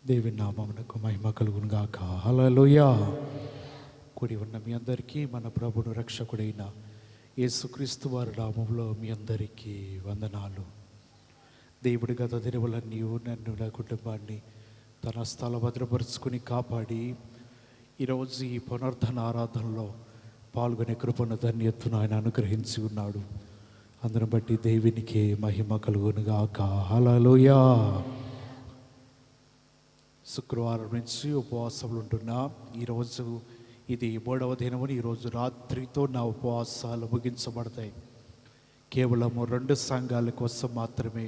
దేవుని నామమునకు మహిమ కలుగును గాక. హల్లెలూయా. కూడి ఉన్న మీ అందరికీ మన ప్రభువును రక్షకుడైన యేసుక్రీస్తు వారి నామములో మీ అందరికీ వందనాలు. దేవుడి గత దినములన్నీ నన్ను నా కుటుంబాన్ని తన స్థల భద్రపరుచుకుని కాపాడి ఈరోజు ఈ పునరుద్ధరణ ఆరాధనలో పాల్గొనే కృపను ధన్యతను ఆయన అనుగ్రహించి ఉన్నాడు. అందరం బట్టి దేవునికి మహిమ కలుగును గాక. హల్లెలూయా. శుక్రవారం నుంచి ఉపవాసాలు ఉంటున్నా. ఈరోజు ఇది 3వ దినమని ఈరోజు రాత్రితో నా ఉపవాసాలు ముగించబడతాయి. కేవలము 2 సంఘాల కోసం మాత్రమే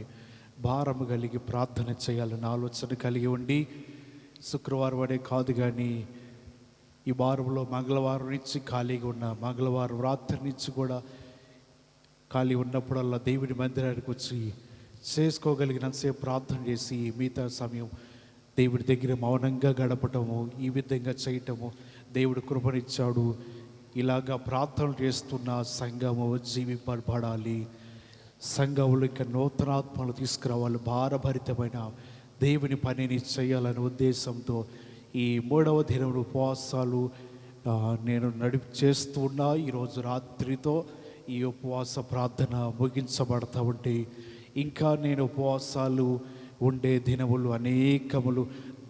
భారము కలిగి ప్రార్థన చేయాలని ఆలోచన కలిగి ఉండి శుక్రవారం అనే కాదు, కానీ ఈ వారంలో మంగళవారం నుంచి ఖాళీగా ఉన్న, మంగళవారం రాత్రి నుంచి కూడా ఖాళీ ఉన్నప్పుడల్లా దేవుని మందిరానికి వచ్చి చేసుకోగలిగినంతసేపు ప్రార్థన చేసి మిగతా సమయం దేవుడి దగ్గర మౌనంగా గడపటము, ఈ విధంగా చేయటము దేవుడు కృపనిచ్చాడు. ఇలాగా ప్రార్థనలు చేస్తున్న సంఘము జీవింపబడాలి. సంఘములు ఇంకా నూతనాత్మలు తీసుకురావాలి. భారభరితమైన దేవుని పనిని చేయాలనే ఉద్దేశంతో ఈ 3వ దినం ఉపవాసాలు నేను చేస్తూ ఉన్నా. ఈరోజు రాత్రితో ఈ ఉపవాస ప్రార్థన ముగించబడతా ఉంటే ఇంకా నేను ఉపవాసాలు ఉండే దినములు అనేకములు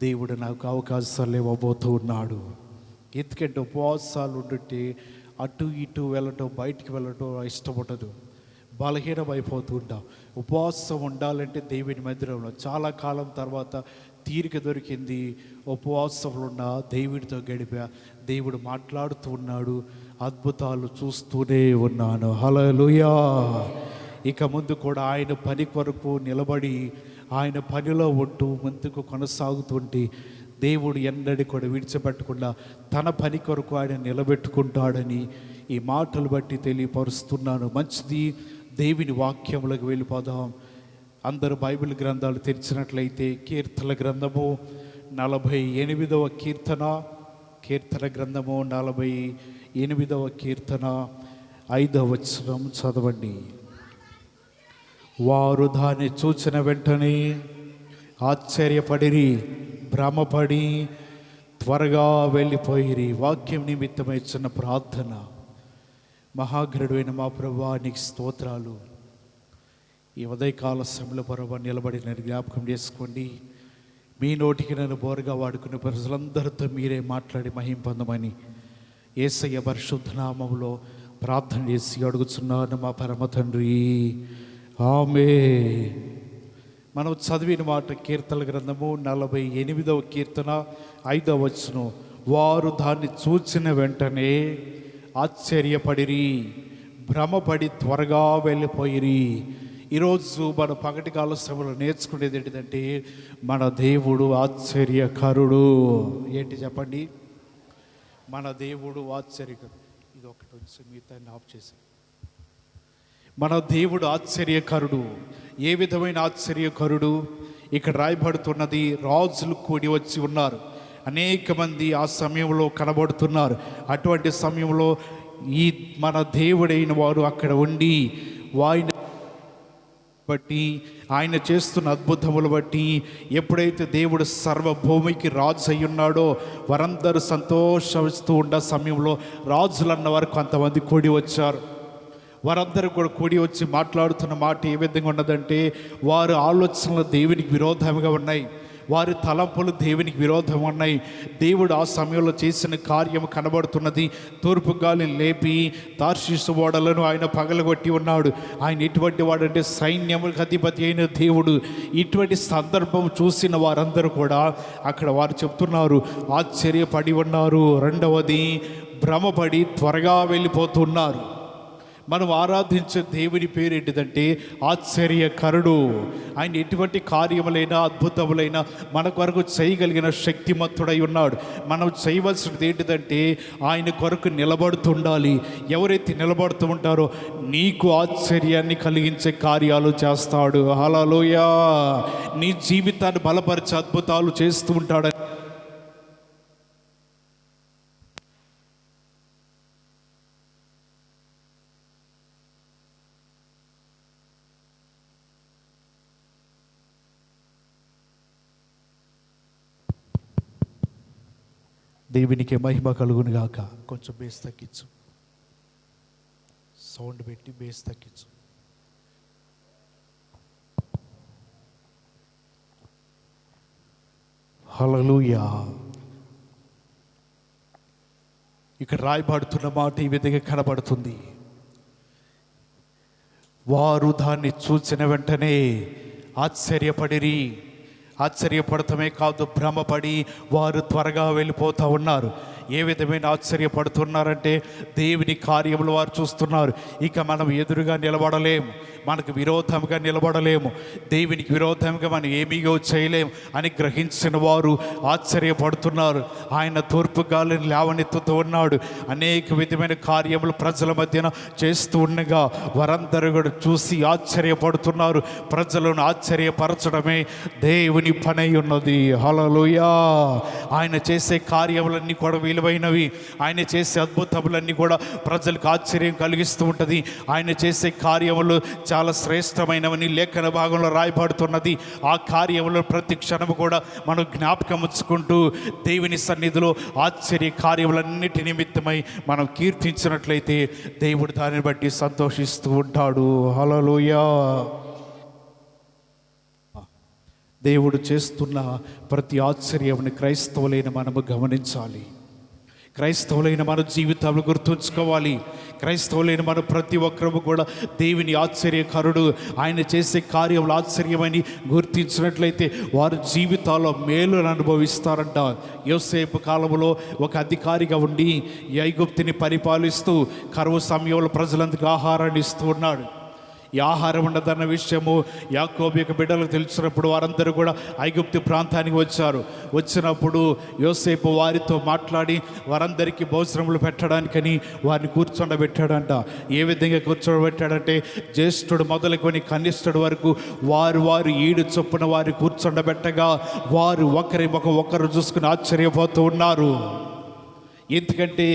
దేవుడు నాకు అవకాశాలు ఇవ్వబోతూ ఉన్నాడు. ఎందుకంటే ఉపవాసాలు ఉంటే అటు ఇటు వెళ్ళటం, బయటికి వెళ్ళటం ఇష్టపడదు, బలహీనం అయిపోతూ ఉంటాం. ఉపవాసం ఉండాలంటే దేవుని మందిరంలో చాలా కాలం తర్వాత తీరిక దొరికింది. ఉపవాసంలో ఉన్న దేవుడితో గడిపా, దేవుడు మాట్లాడుతూ ఉన్నాడు, అద్భుతాలు చూస్తూనే ఉన్నాను. హల్లెలూయా. ఇక ముందు కూడా ఆయన పని కొరకు నిలబడి ఆయన పనిలో ఉంటూ ముందుకు కొనసాగుతుంటే దేవుడు ఎన్నడూ కూడా విడిచిపెట్టకుండా తన పని కొరకు ఆయన నిలబెట్టుకుంటాడని ఈ మాటలు బట్టి తెలియపరుస్తున్నాను. మంచిది, దేవుని వాక్యములకు వెళ్ళిపోదాం. అందరూ బైబిల్ గ్రంథాలు తెరిచినట్లయితే కీర్తన గ్రంథము 48వ కీర్తన, కీర్తన గ్రంథము 48వ కీర్తన 5వ వచనం చదవండి. వారు దాన్ని చూచిన వెంటనే ఆశ్చర్యపడిరి, భ్రమపడి త్వరగా వెళ్ళిపోయిరి. వాక్యం నిమిత్తమై చిన్న ప్రార్థన. మహాగరుడైన మా ప్రభువా, నీకు స్తోత్రాలు. ఈ ఉదయకాల సమయంలో ప్రభువా నిలబడి నేను జ్ఞాపకం చేసుకోండి. మీ నోటికి నన్ను బోరుగా వాడుకునే ప్రజలందరితో మీరే మాట్లాడి మహిమ పొందమని యేసయ్య పరిశుద్ధ నామములో ప్రార్థన చేసి అడుగుచున్నాను మా పరమ తండ్రి, ఆమేన్. మనం చదివిన మాట కీర్తన గ్రంథము 48వ కీర్తన 5వ వచనం. వారు దాన్ని చూచిన వెంటనే ఆశ్చర్యపడిరి, భ్రమపడి త్వరగా వెళ్ళిపోయిరి. ఈరోజు మన పగటి కాల సమయంలో నేర్చుకునేది ఏంటిదంటే మన దేవుడు ఆశ్చర్యకరుడు. ఏంటి చెప్పండి? మన దేవుడు ఆశ్చర్యకరుడు. ఇది ఒకటి వచ్చి మిగతా ఆఫ్ చేసి. మన దేవుడు ఆశ్చర్యకరుడు. ఏ విధమైన ఆశ్చర్యకరుడు? ఇక్కడ రాయబడుతున్నది, రాజులు కూడి వచ్చి ఉన్నారు, అనేక మంది ఆ సమయంలో కనబడుతున్నారు. అటువంటి సమయంలో ఈ మన దేవుడైన వారు అక్కడ ఉండి ఆయన బట్టి, ఆయన చేస్తున్న అద్భుతములు బట్టి, ఎప్పుడైతే దేవుడు సర్వభూమికి రాజు అయి ఉన్నాడో వారందరూ సంతోషిస్తూ ఉన్న సమయంలో రాజులన్న వారు కొంతమంది కూడి వచ్చారు. వారందరూ కూడా కూడి వచ్చి మాట్లాడుతున్న మాట ఏ విధంగా ఉన్నదంటే, వారి ఆలోచనలు దేవునికి విరోధంగా ఉన్నాయి, వారి తలంపులు దేవునికి విరోధంగా ఉన్నాయి. దేవుడు ఆ సమయంలో చేసిన కార్యం కనబడుతున్నది. తూర్పు గాలిని లేపి తార్షీషు ఓడలను ఆయన పగలగొట్టి ఉన్నాడు. ఆయన ఎటువంటి వాడంటే సైన్యములకు అధిపతి అయిన దేవుడు. ఇటువంటి సందర్భం చూసిన వారందరూ కూడా అక్కడ వారు చెప్తున్నారు, ఆశ్చర్యపడి ఉన్నారు. రెండవది, భ్రమపడి త్వరగా వెళ్ళిపోతున్నారు. మనం ఆరాధించే దేవుని పేరు ఏంటిదంటే ఆశ్చర్యకరుడు. ఆయన ఎటువంటి కార్యములైనా అద్భుతములైనా మన కొరకు చేయగలిగిన శక్తిమంతుడై ఉన్నాడు. మనం చేయవలసినది ఏంటిదంటే ఆయన కొరకు నిలబడుతుండాలి. ఎవరైతే నిలబడుతూ ఉంటారో నీకు ఆశ్చర్యాన్ని కలిగించే కార్యాలు చేస్తాడు. హల్లెలూయా. నీ జీవితాన్ని బలపరిచే అద్భుతాలు చేస్తూ ఉంటాడు. దేవునికి మహిమ కలుగును గాక. కొంచెం బేస్ తగ్గించు, సౌండ్ పెట్టి బేస్ తగ్గించు. హల్లెలూయా. ఇక్కడ రాయబడుతున్న మాట ఈ విధంగా కనబడుతుంది. వారు దాన్ని చూసిన వెంటనే ఆశ్చర్యపడిరి. ఆశ్చర్యపడటమే కాదు, భ్రమపడి వారు త్వరగా వెళ్ళిపోతూ ఉన్నారు. ఏ విధమైన ఆశ్చర్యపడుతున్నారంటే దేవుని కార్యములు వారు చూస్తున్నారు. ఇక మనం ఎదురుగా నిలబడలేము, మనకు విరోధంగా నిలబడలేము, దేవునికి విరోధంగా మనం ఏమీగో చేయలేము అని గ్రహించిన వారు ఆశ్చర్యపడుతున్నారు. ఆయన తూర్పు గాలిని లేవనెత్తుతూ ఉన్నాడు. అనేక విధమైన కార్యములు ప్రజల మధ్యన చేస్తూ ఉండగా వారందరూ కూడా చూసి ఆశ్చర్యపడుతున్నారు. ప్రజలను ఆశ్చర్యపరచడమే దేవుని పనై ఉన్నది. హల్లెలూయా. ఆయన చేసే కార్యములన్నీ కూడా విలువైనవి. ఆయన చేసే అద్భుతములన్నీ కూడా ప్రజలకు ఆశ్చర్యం కలిగిస్తూ ఉంటుంది. ఆయన చేసే కార్యములు చాలా శ్రేష్టమైనవని లేఖన భాగంలో రాయబడుతున్నది. ఆ కార్యములు ప్రతి క్షణము కూడా మనం జ్ఞాపకం ఉంచుకుంటూ దేవుని సన్నిధిలో ఆశ్చర్య కార్యములన్నిటి నిమిత్తమై మనం కీర్తించినట్లయితే దేవుడు దానిని బట్టి సంతోషిస్తూ ఉంటాడు. హల్లెలూయా. దేవుడు చేస్తున్న ప్రతి ఆశ్చర్యముని క్రైస్తవులైన మనము గమనించాలి. క్రైస్తవులైన మన జీవితాలు గుర్తుంచుకోవాలి. క్రైస్తవులైన మన ప్రతి ఒక్కరము కూడా దేవుని ఆశ్చర్యకరుడు, ఆయన చేసే కార్యములు ఆశ్చర్యమని గుర్తించినట్లయితే వారి జీవితాల్లో మేలును అనుభవిస్తారంట. యోసేపు కాలంలో ఒక అధికారిగా ఉండి ఐగుప్తుని పరిపాలిస్తూ కరువు సమయంలో ప్రజలందరికీ ఆహారాన్ని ఇస్తూ ఉన్నాడు. ఈ ఆహారం ఉండదన్న విషయము యాకోబు యొక్క బిడ్డలకు తెలిసినప్పుడు వారందరూ కూడా ఐగుప్తు ప్రాంతానికి వచ్చారు. వచ్చినప్పుడు యోసేపు వారితో మాట్లాడి వారందరికీ భోజనములు పెట్టడానికని వారిని కూర్చోబెట్టాడంట. ఏ విధంగా కూర్చోబెట్టాడంటే జ్యేష్ఠుడు మొదలుకొని కనిష్ఠుడు వరకు వారు ఈడు చొప్పున వారి కూర్చోబెట్టగా వారు ఒకరు చూసుకుని ఆశ్చర్యపోతూ ఉన్నారు. ఎందుకంటే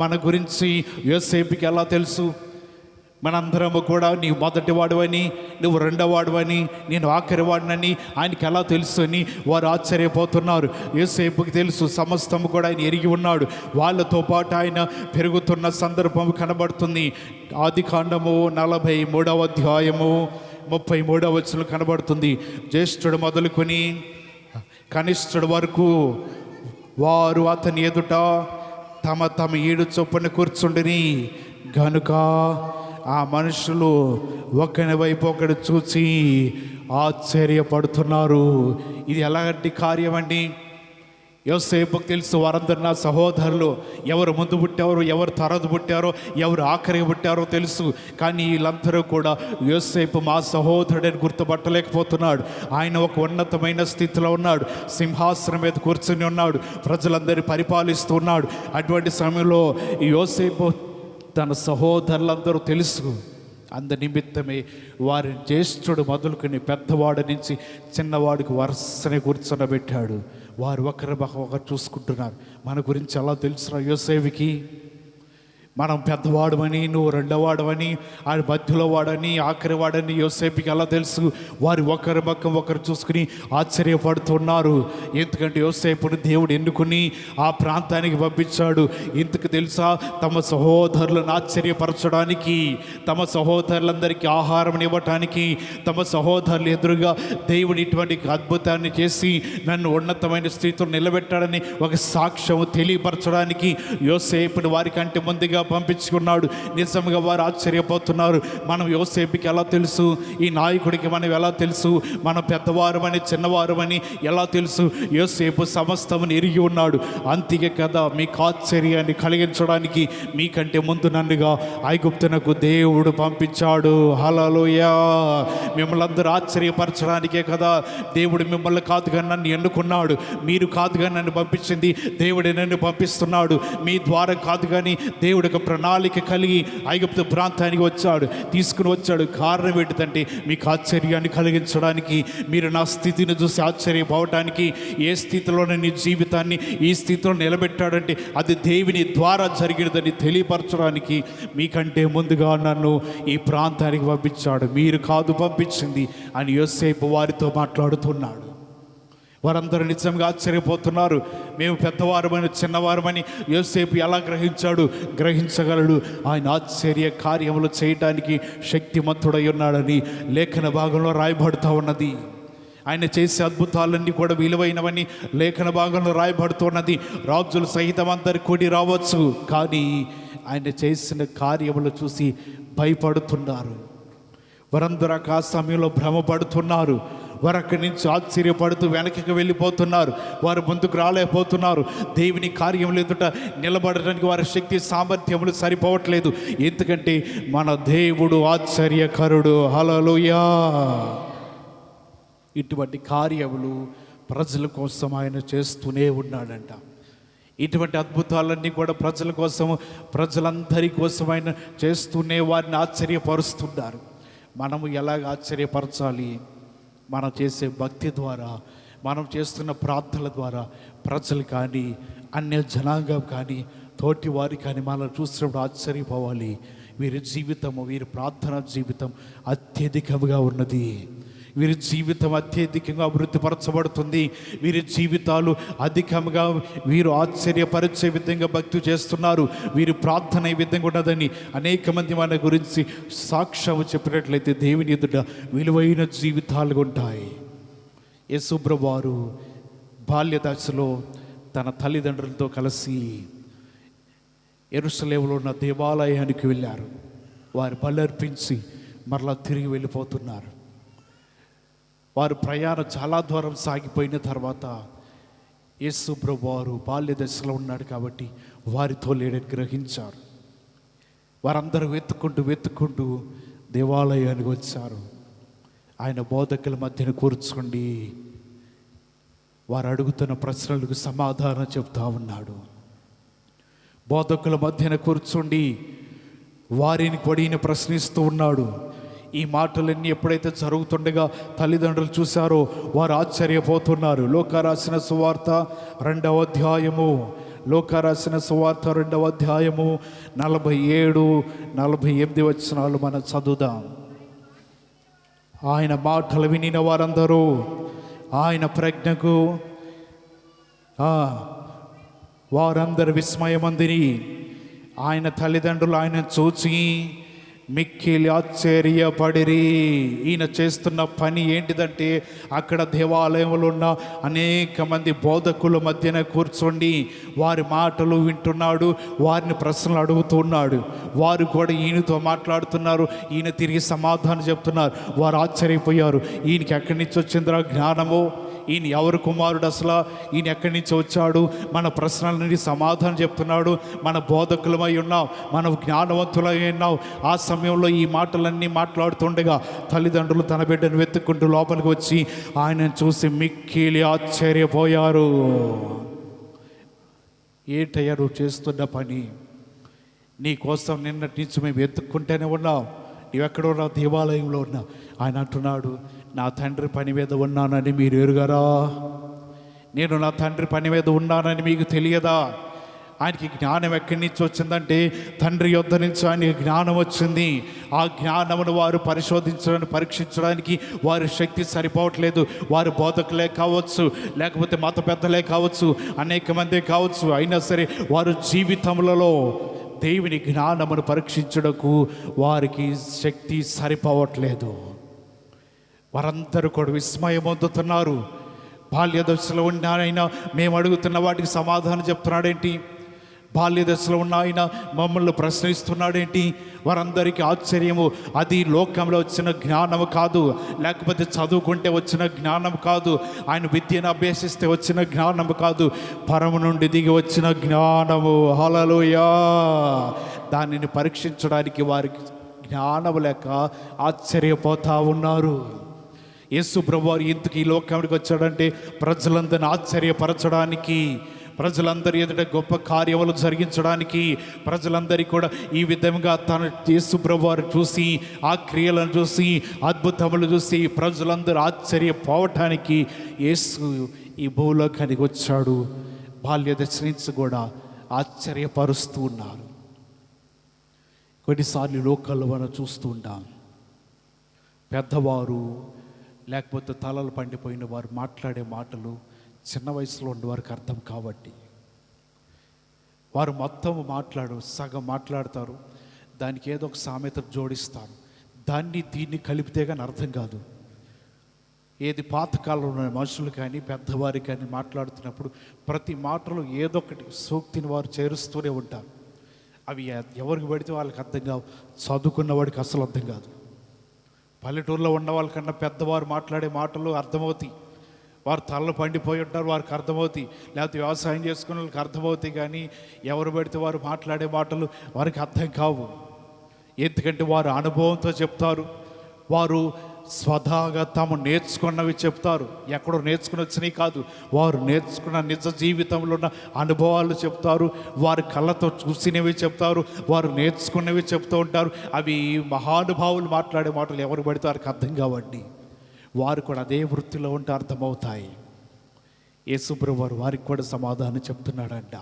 మన గురించి యోసేపుకి ఎలా తెలుసు? మనందరము కూడా నీవు మొదటి వాడువని, నువ్వు రెండవ వాడువని, నేను ఆఖరి వాడినని ఆయనకి ఎలా తెలుసు అని వారు ఆశ్చర్యపోతున్నారు. యోసేపుకి తెలుసు, సమస్తము కూడా ఆయన ఎరిగి ఉన్నాడు. వాళ్ళతో పాటు ఆయన పెరుగుతున్న సందర్భం కనబడుతుంది. ఆదికాండము 43వ అధ్యాయము 33వ వచనం కనబడుతుంది. జ్యేష్ఠుడు మొదలుకొని కనిష్ఠుడు వరకు వారు అతని ఎదుట తమ ఈడు చొప్పున కూర్చుండిని గనుక ఆ మనుషులు ఒకరి వైపు ఒకడు చూసి ఆశ్చర్యపడుతున్నారు. ఇది ఎలాంటి కార్యం అండి? యోసేపుకు తెలుసు, వారందరూ నా సహోదరులు. ఎవరు ముందు పుట్టారో, ఎవరు తర్వాత పుట్టారో, ఎవరు ఆఖరికి పుట్టారో తెలుసు. కానీ వీళ్ళందరూ కూడా యోసేపు మా సహోదరుడని గుర్తుపట్టలేకపోతున్నాడు. ఆయన ఒక ఉన్నతమైన స్థితిలో ఉన్నాడు, సింహాసనం మీద కూర్చుని ఉన్నాడు, ప్రజలందరినీ పరిపాలిస్తూ ఉన్నాడు. అటువంటి సమయంలో యోసేపు తన సహోదరులందరూ తెలుసు. అందు నిమిత్తమే వారిని జ్యేష్ఠుడు మొదలుకొని పెద్దవాడి నుంచి చిన్నవాడికి వరుసనే కూర్చొనబెట్టాడు. వారు ఒకరు చూసుకుంటున్నారు. మన గురించి ఎలా తెలుసురా యోసేపుకి? మనం పెద్దవాడమని, నువ్వు రెండోవాడమని, ఆయన మధ్యలో వాడని, ఆఖరి వాడని యోసేపుకి ఎలా తెలుసు? వారు ఒకరి పక్కన ఒకరు చూసుకుని ఆశ్చర్యపడుతున్నారు. ఎందుకంటే యోసేపుని దేవుడు ఎన్నుకుని ఆ ప్రాంతానికి పంపించాడు. ఎందుకు తెలుసా? తమ సహోదరులను ఆశ్చర్యపరచడానికి, తమ సహోదరులందరికీ ఆహారం ఇవ్వటానికి, తమ సహోదరులు ఎదురుగా దేవుడు ఇటువంటి అద్భుతాన్ని చేసి నన్ను ఉన్నతమైన స్థితిలో నిలబెట్టాడని ఒక సాక్ష్యం తెలియపరచడానికి యోసేపుని వారికంటే ముందుగా పంపించుకున్నాడు. నిజంగా వారు ఆశ్చర్యపోతున్నారు. మనం యోసేపుకి ఎలా తెలుసు? ఈ నాయకుడికి మనం ఎలా తెలుసు? మనం పెద్దవారమని చిన్నవారమని ఎలా తెలుసు? యోసేపు సమస్తముని ఎరిగి ఉన్నాడు. అంతికే కదా మీకు ఆశ్చర్యాన్ని కలిగించడానికి మీకంటే ముందు నన్నుగా ఐగుప్తునకు దేవుడు పంపించాడు. హల్లెలూయా. మిమ్మల్ని అందరూ ఆశ్చర్యపరచడానికే కదా దేవుడు మిమ్మల్ని కాదుగా నన్ను ఎన్నుకున్నాడు. మీరు కాదుగా నన్ను పంపించింది, దేవుడే నన్ను పంపిస్తున్నాడు. మీ ద్వారా కాదు కానీ దేవుడు ఒక ప్రణాళిక కలిగి ఐగుప్తు ప్రాంతానికి తీసుకుని వచ్చాడు. కారణం ఏంటంటే మీకు ఆశ్చర్యాన్ని కలిగించడానికి, మీరు నా స్థితిని చూసి ఆశ్చర్యపోవటానికి. ఏ స్థితిలోనే నీ జీవితాన్ని ఈ స్థితిలో నిలబెట్టాడంటే అది దేవుని ద్వారా జరిగినదని తెలియపరచడానికి మీకంటే ముందుగా నన్ను ఈ ప్రాంతానికి పంపించాడు, మీరు కాదు పంపించింది అని యోసేపు వారితో మాట్లాడుతున్నాడు. వారందరూ నిజంగా ఆశ్చర్యపోతున్నారు. మేము పెద్దవారమని చిన్నవారమని యోసేపు ఎలా గ్రహించగలడు? ఆయన ఆశ్చర్య కార్యములు చేయటానికి శక్తిమంతుడై ఉన్నాడని లేఖన భాగంలో రాయబడుతూ ఉన్నది. ఆయన చేసే అద్భుతాలన్నీ కూడా విలువైనవని లేఖన భాగంలో రాయబడుతున్నది. రాజులు సహితం అందరు కూడి రావచ్చు, కానీ ఆయన చేసిన కార్యములు చూసి భయపడుతున్నారు. వారందరూ ఆ సమయంలో భ్రమపడుతున్నారు. వారు అక్కడి నుంచి ఆశ్చర్యపడుతూ వెనక్కి వెళ్ళిపోతున్నారు. వారు ముందుకు రాలేకపోతున్నారు. దేవుని కార్యములు ఎదుట నిలబడడానికి వారి శక్తి సామర్థ్యములు సరిపోవట్లేదు. ఎందుకంటే మన దేవుడు ఆశ్చర్యకరుడు. హల్లెలూయా. ఇటువంటి కార్యములు ప్రజల కోసం ఆయన చేస్తూనే ఉన్నాడంట. ఇటువంటి అద్భుతాలన్నీ కూడా ప్రజల కోసం, ప్రజలందరి కోసం ఆయన చేస్తూనే వారిని ఆశ్చర్యపరుస్తున్నారు. మనము ఎలాగ ఆశ్చర్యపరచాలి? మనం చేసే భక్తి ద్వారా, మనం చేస్తున్న ప్రార్థనల ద్వారా ప్రజలు కానీ, అన్య జనాంగం కానీ, తోటి వారి కానీ మనం చూసినప్పుడు ఆశ్చర్యపోవాలి. వీరి జీవితము, వీరి ప్రార్థన జీవితం అత్యధికంగా ఉన్నది. వీరి జీవితం అత్యధికంగా అభివృద్ధిపరచబడుతుంది. వీరి జీవితాలు అధికంగా వీరు ఆశ్చర్యపరిచే విధంగా భక్తి చేస్తున్నారు. వీరి ప్రార్థన ఈ విధంగా ఉన్నదని అనేక మంది మన గురించి సాక్ష్యం చెప్పినట్లయితే దేవుని ఎదుట విలువైన జీవితాలు ఉంటాయి. యేసు ప్రభువారు బాల్య దశలో తన తల్లిదండ్రులతో కలిసి యెరూషలేములో ఉన్న దేవాలయానికి వెళ్ళారు. వారు బలర్పించి మరలా తిరిగి వెళ్ళిపోతున్నారు. వారు ప్రయాణం చాలా దూరం సాగిపోయిన తర్వాత యేసు ప్రభువారు బాల్య దశలో ఉన్నాడు కాబట్టి వారితో లేడని గ్రహించారు. వారందరూ వెతుక్కుంటూ దేవాలయానికి వచ్చారు. ఆయన బోధకుల మధ్యన కూర్చుండి వారు అడుగుతున్న ప్రశ్నలకు సమాధానం చెప్తా ఉన్నాడు. బోధకుల మధ్యన కూర్చుండి వారిని పొడిని ప్రశ్నిస్తూ ఉన్నాడు. ఈ మాటలన్నీ ఎప్పుడైతే జరుగుతుండగా తల్లిదండ్రులు చూశారో వారు ఆశ్చర్యపోతున్నారు. లోకారాసిన సువార్త 2వ అధ్యాయము, లోకారాసిన సువార్త 2వ అధ్యాయము 47-48 వచనాలు మనం చదువుదాం. ఆయన మాటలు వినిన వారందరూ ఆయన ప్రజ్ఞకు వారందరూ విస్మయమందిరి. ఆయన తల్లిదండ్రులు ఆయన చూచి మిక్కిలి ఆశ్చర్యపడిరి. ఈయన చేస్తున్న పని ఏంటిదంటే అక్కడ దేవాలయంలో ఉన్న అనేక మంది బోధకుల మధ్యన కూర్చోండి వారి మాటలు వింటున్నాడు, వారిని ప్రశ్నలు అడుగుతున్నాడు. వారు కూడా ఈయనతో మాట్లాడుతున్నారు, ఈయన తిరిగి సమాధానం చెప్తున్నారు. వారు ఆశ్చర్యపోయారు. ఈయనకి ఎక్కడి నుంచి వచ్చిందిరా జ్ఞానము? ఈయన ఎవరు కుమారుడు? అసలు ఈయన ఎక్కడి నుంచి వచ్చాడు? మన ప్రశ్నలని సమాధానం చెప్తున్నాడు. మన బోధకులమై ఉన్నాం, మనం జ్ఞానవంతులై ఉన్నాం. ఆ సమయంలో ఈ మాటలన్నీ మాట్లాడుతుండగా తల్లిదండ్రులు తన బిడ్డను వెతుక్కుంటూ లోపలికి వచ్చి ఆయనను చూసి మిక్కిలి ఆశ్చర్యపోయారు. ఏంటయ్యా నువ్వు చేస్తున్న పని? నీ కోసం నిన్నటి నుంచి మేము వెతుక్కుంటూనే ఉన్నాం. నీవెక్కడ ఉన్నావు? దేవాలయంలో ఉన్నా. ఆయన అంటున్నాడు, నా తండ్రి పని మీద ఉన్నానని మీరు ఎరుగరా? నేను నా తండ్రి పని మీద ఉన్నానని మీకు తెలియదా? ఆయనకి జ్ఞానం ఎక్కడి నుంచి వచ్చిందంటే తండ్రి యొద్ద నుంచి ఆయనకి జ్ఞానం వచ్చింది. ఆ జ్ఞానమును వారు పరిశోధించడానికి, పరీక్షించడానికి వారి శక్తి సరిపోవట్లేదు. వారు బోధకులే కావచ్చు, లేకపోతే మత పెద్దలే కావచ్చు, అనేక మంది కావచ్చు. అయినా సరే వారు జీవితములలో దేవుని జ్ఞానమును పరీక్షించుటకు వారికి శక్తి సరిపోవట్లేదు. వారందరూ కూడా విస్మయం పొందుతున్నారు. బాల్య దశలో ఉన్న ఆయన మేము అడుగుతున్న వాటికి సమాధానం చెప్తున్నాడేంటి? బాల్య దశలో ఉన్న ఆయన మమ్మల్ని ప్రశ్నిస్తున్నాడేంటి? వారందరికీ ఆశ్చర్యము. అది లోకంలో వచ్చిన జ్ఞానము కాదు, లేకపోతే చదువుకుంటే వచ్చిన జ్ఞానం కాదు, ఆయన విద్యను అభ్యసిస్తే వచ్చిన జ్ఞానము కాదు, పరము నుండి దిగి వచ్చిన జ్ఞానము. హల్లెలూయా. దానిని పరీక్షించడానికి వారికి జ్ఞానము లేక ఆశ్చర్యపోతా ఉన్నారు. యేసు ప్రభువారు ఎందుకు ఈ లోకానికి వచ్చాడంటే ప్రజలందరిని ఆశ్చర్యపరచడానికి, ప్రజలందరి ఎదుట గొప్ప కార్యములు జరిగించడానికి, ప్రజలందరికీ కూడా ఈ విధంగా తన యేసు ప్రభువారు చూసి, ఆ క్రియలను చూసి, అద్భుతములు చూసి ప్రజలందరూ ఆశ్చర్యపోవటానికి యేసు ఈ భూలోకానికి వచ్చాడు. బాల్య దశ నుంచి కూడా ఆశ్చర్యపరుస్తూ ఉన్నారు. కొన్నిసార్లు లోకాల్లో మనం చూస్తూ ఉంటాం, పెద్దవారు లేకపోతే తలలు పండిపోయిన వారు మాట్లాడే మాటలు చిన్న వయసులో ఉన్న వారికి అర్థం కాబట్టి వారు మొత్తం సగం మాట్లాడతారు, దానికి ఏదో ఒక సామెత జోడిస్తారు, దాన్ని దీన్ని కలిపితే కానీ అర్థం కాదు. ఏది పాతకాలంలో ఉన్న మనుషులు కానీ పెద్దవారు కానీ మాట్లాడుతున్నప్పుడు ప్రతి మాటలో ఏదో ఒకటి సూక్తిని వారు చేరుస్తూనే ఉంటారు. అవి ఎవరికి పడితే వాళ్ళకి అర్థం కావు, చదువుకున్న వాడికి అసలు అర్థం కాదు. పల్లెటూరులో ఉన్న వాళ్ళకన్నా పెద్దవారు మాట్లాడే మాటలు అర్థమవుతాయి, వారు తలలు పండిపోయి ఉంటారు, వారికి అర్థమవుతాయి. లేకపోతే వ్యవసాయం చేసుకునే వాళ్ళకి అర్థమవుతాయి. కానీ ఎవరు పడితే వారు మాట్లాడే మాటలు వారికి అర్థం కావు. ఎందుకంటే వారు అనుభవంతో చెప్తారు, వారు స్వతహాగా తాము నేర్చుకున్నవి చెప్తారు. ఎక్కడో నేర్చుకుని వచ్చినవి కాదు, వారు నేర్చుకున్న నిజ జీవితంలో ఉన్న అనుభవాలు చెప్తారు, వారి కళ్ళతో చూసినవి చెప్తారు, వారు నేర్చుకున్నవి చెప్తూ ఉంటారు. అవి మహానుభావులు మాట్లాడే మాటలు ఎవరు పడితే వారికి అర్థం కావండి. వారు కూడా అదే వృత్తిలో ఉంటే అర్థమవుతాయి. యేసుప్రభువు వారికి కూడా సమాధానం చెప్తున్నాడంట.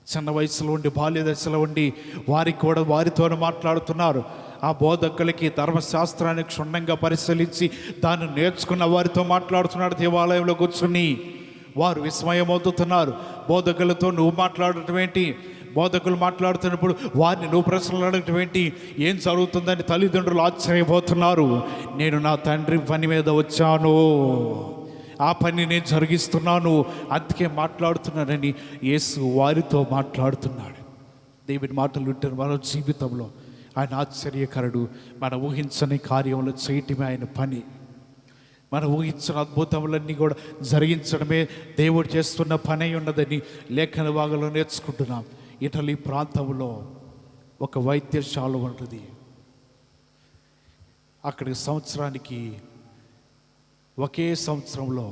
చిన్న వయసులో ఉండి బాల్య దశలో ఉండి వారికి కూడా వారితోనే మాట్లాడుతున్నారు. ఆ బోధకులకి ధర్మశాస్త్రాన్ని క్షుణ్ణంగా పరిశీలించి దాన్ని నేర్చుకున్న వారితో మాట్లాడుతున్నాడు. దేవాలయంలో కూర్చుని వారు విస్మయమవుతున్నారు. బోధకులతో నువ్వు మాట్లాడటం ఏంటి, బోధకులు మాట్లాడుతున్నప్పుడు వారిని నువ్వు ప్రశ్నలు అడగటం ఏంటి, ఏం జరుగుతుందని తల్లిదండ్రులు ఆశ్చర్యపోతున్నారు. నేను నా తండ్రి పని మీద వచ్చాను, ఆ పని నేను జరిగిస్తున్నాను, అందుకే మాట్లాడుతున్నానని యేసు వారితో మాట్లాడుతున్నాడు. దేవుని మాటలు వింటున్న మన జీవితంలో ఆయన ఆశ్చర్యకరుడు. మన ఊహించని కార్యములు చేయటమే ఆయన పని. మన ఊహించిన అద్భుతములన్నీ కూడా జరిగించడమే దేవుడు చేస్తున్న పని ఉన్నదని లేఖన భాగంలో నేర్చుకుంటున్నాం. ఇటలీ ప్రాంతంలో ఒక వైద్యశాల ఉంటుంది. అక్కడికి సంవత్సరానికి ఒకే సంవత్సరంలో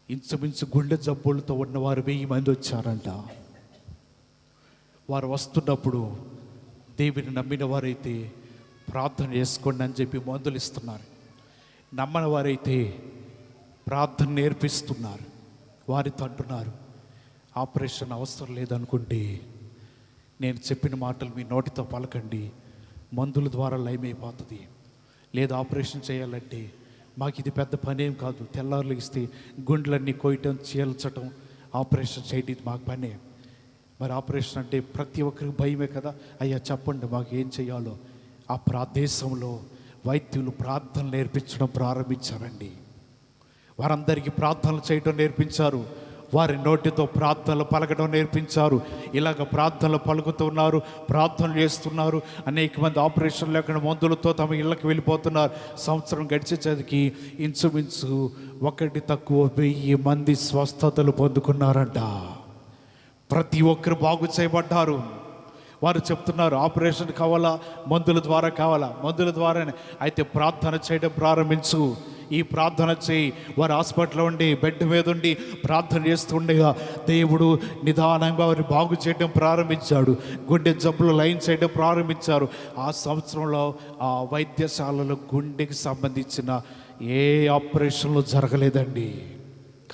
ఇంచుమించు గుండె జబ్బులతో ఉన్నవారు 1000 మంది వచ్చారంట. వారు వస్తున్నప్పుడు దేవుని నమ్మిన వారైతే ప్రార్థన చేసుకోండి అని చెప్పి మందులు ఇస్తున్నారు, నమ్మని వారైతే ప్రార్థన నేర్పిస్తున్నారు. వారితో అంటున్నారు, ఆపరేషన్ అవసరం లేదనుకుంటే నేను చెప్పిన మాటలు మీ నోటితో పలకండి, మందుల ద్వారా లయమైపోతుంది. లేదా ఆపరేషన్ చేయాలంటే మాకు ఇది పెద్ద పని ఏం కాదు, తెల్లారులు ఇస్తే గుండెలన్నీ కోయటం చీల్చటం ఆపరేషన్ చేయడం ఇది మాకు పనే. మరి ఆపరేషన్ అంటే ప్రతి ఒక్కరికి భయమే కదా, అయ్యా చెప్పండి మాకు ఏం చేయాలో. ఆ ప్రదేశంలో వైద్యులు ప్రార్థనలు నేర్పించడం ప్రారంభించారండి. వారందరికీ ప్రార్థనలు చేయడం నేర్పించారు, వారి నోటితో ప్రార్థనలు పలకడం నేర్పించారు. ఇలాగ ప్రార్థనలు పలుకుతున్నారు, ప్రార్థనలు చేస్తున్నారు. అనేక మంది ఆపరేషన్ లేకుండా మందులతో తమ ఇళ్ళకి వెళ్ళిపోతున్నారు. సంవత్సరం గడిచేసరికి ఇంచుమించు 1000 మంది స్వస్థతలు పొందుకున్నారంట. ప్రతి ఒక్కరు బాగు చేయబడ్డారు. వారు చెప్తున్నారు, ఆపరేషన్ కావాలా, మందుల ద్వారా కావాలా, మందుల ద్వారానే. అయితే ప్రార్థన చేయడం ప్రారంభించు, ఈ ప్రార్థన చేయి. వారు హాస్పిటల్లో ఉండి బెడ్ మీద ఉండి ప్రార్థన చేస్తుండగా దేవుడు నిదానంగా వారిని బాగు చేయడం ప్రారంభించాడు. గుండె జబ్బులు లైన్ చేయడం ప్రారంభించారు. ఆ సంవత్సరంలో ఆ వైద్యశాలలో గుండెకి సంబంధించిన ఏ ఆపరేషన్లు జరగలేదండి.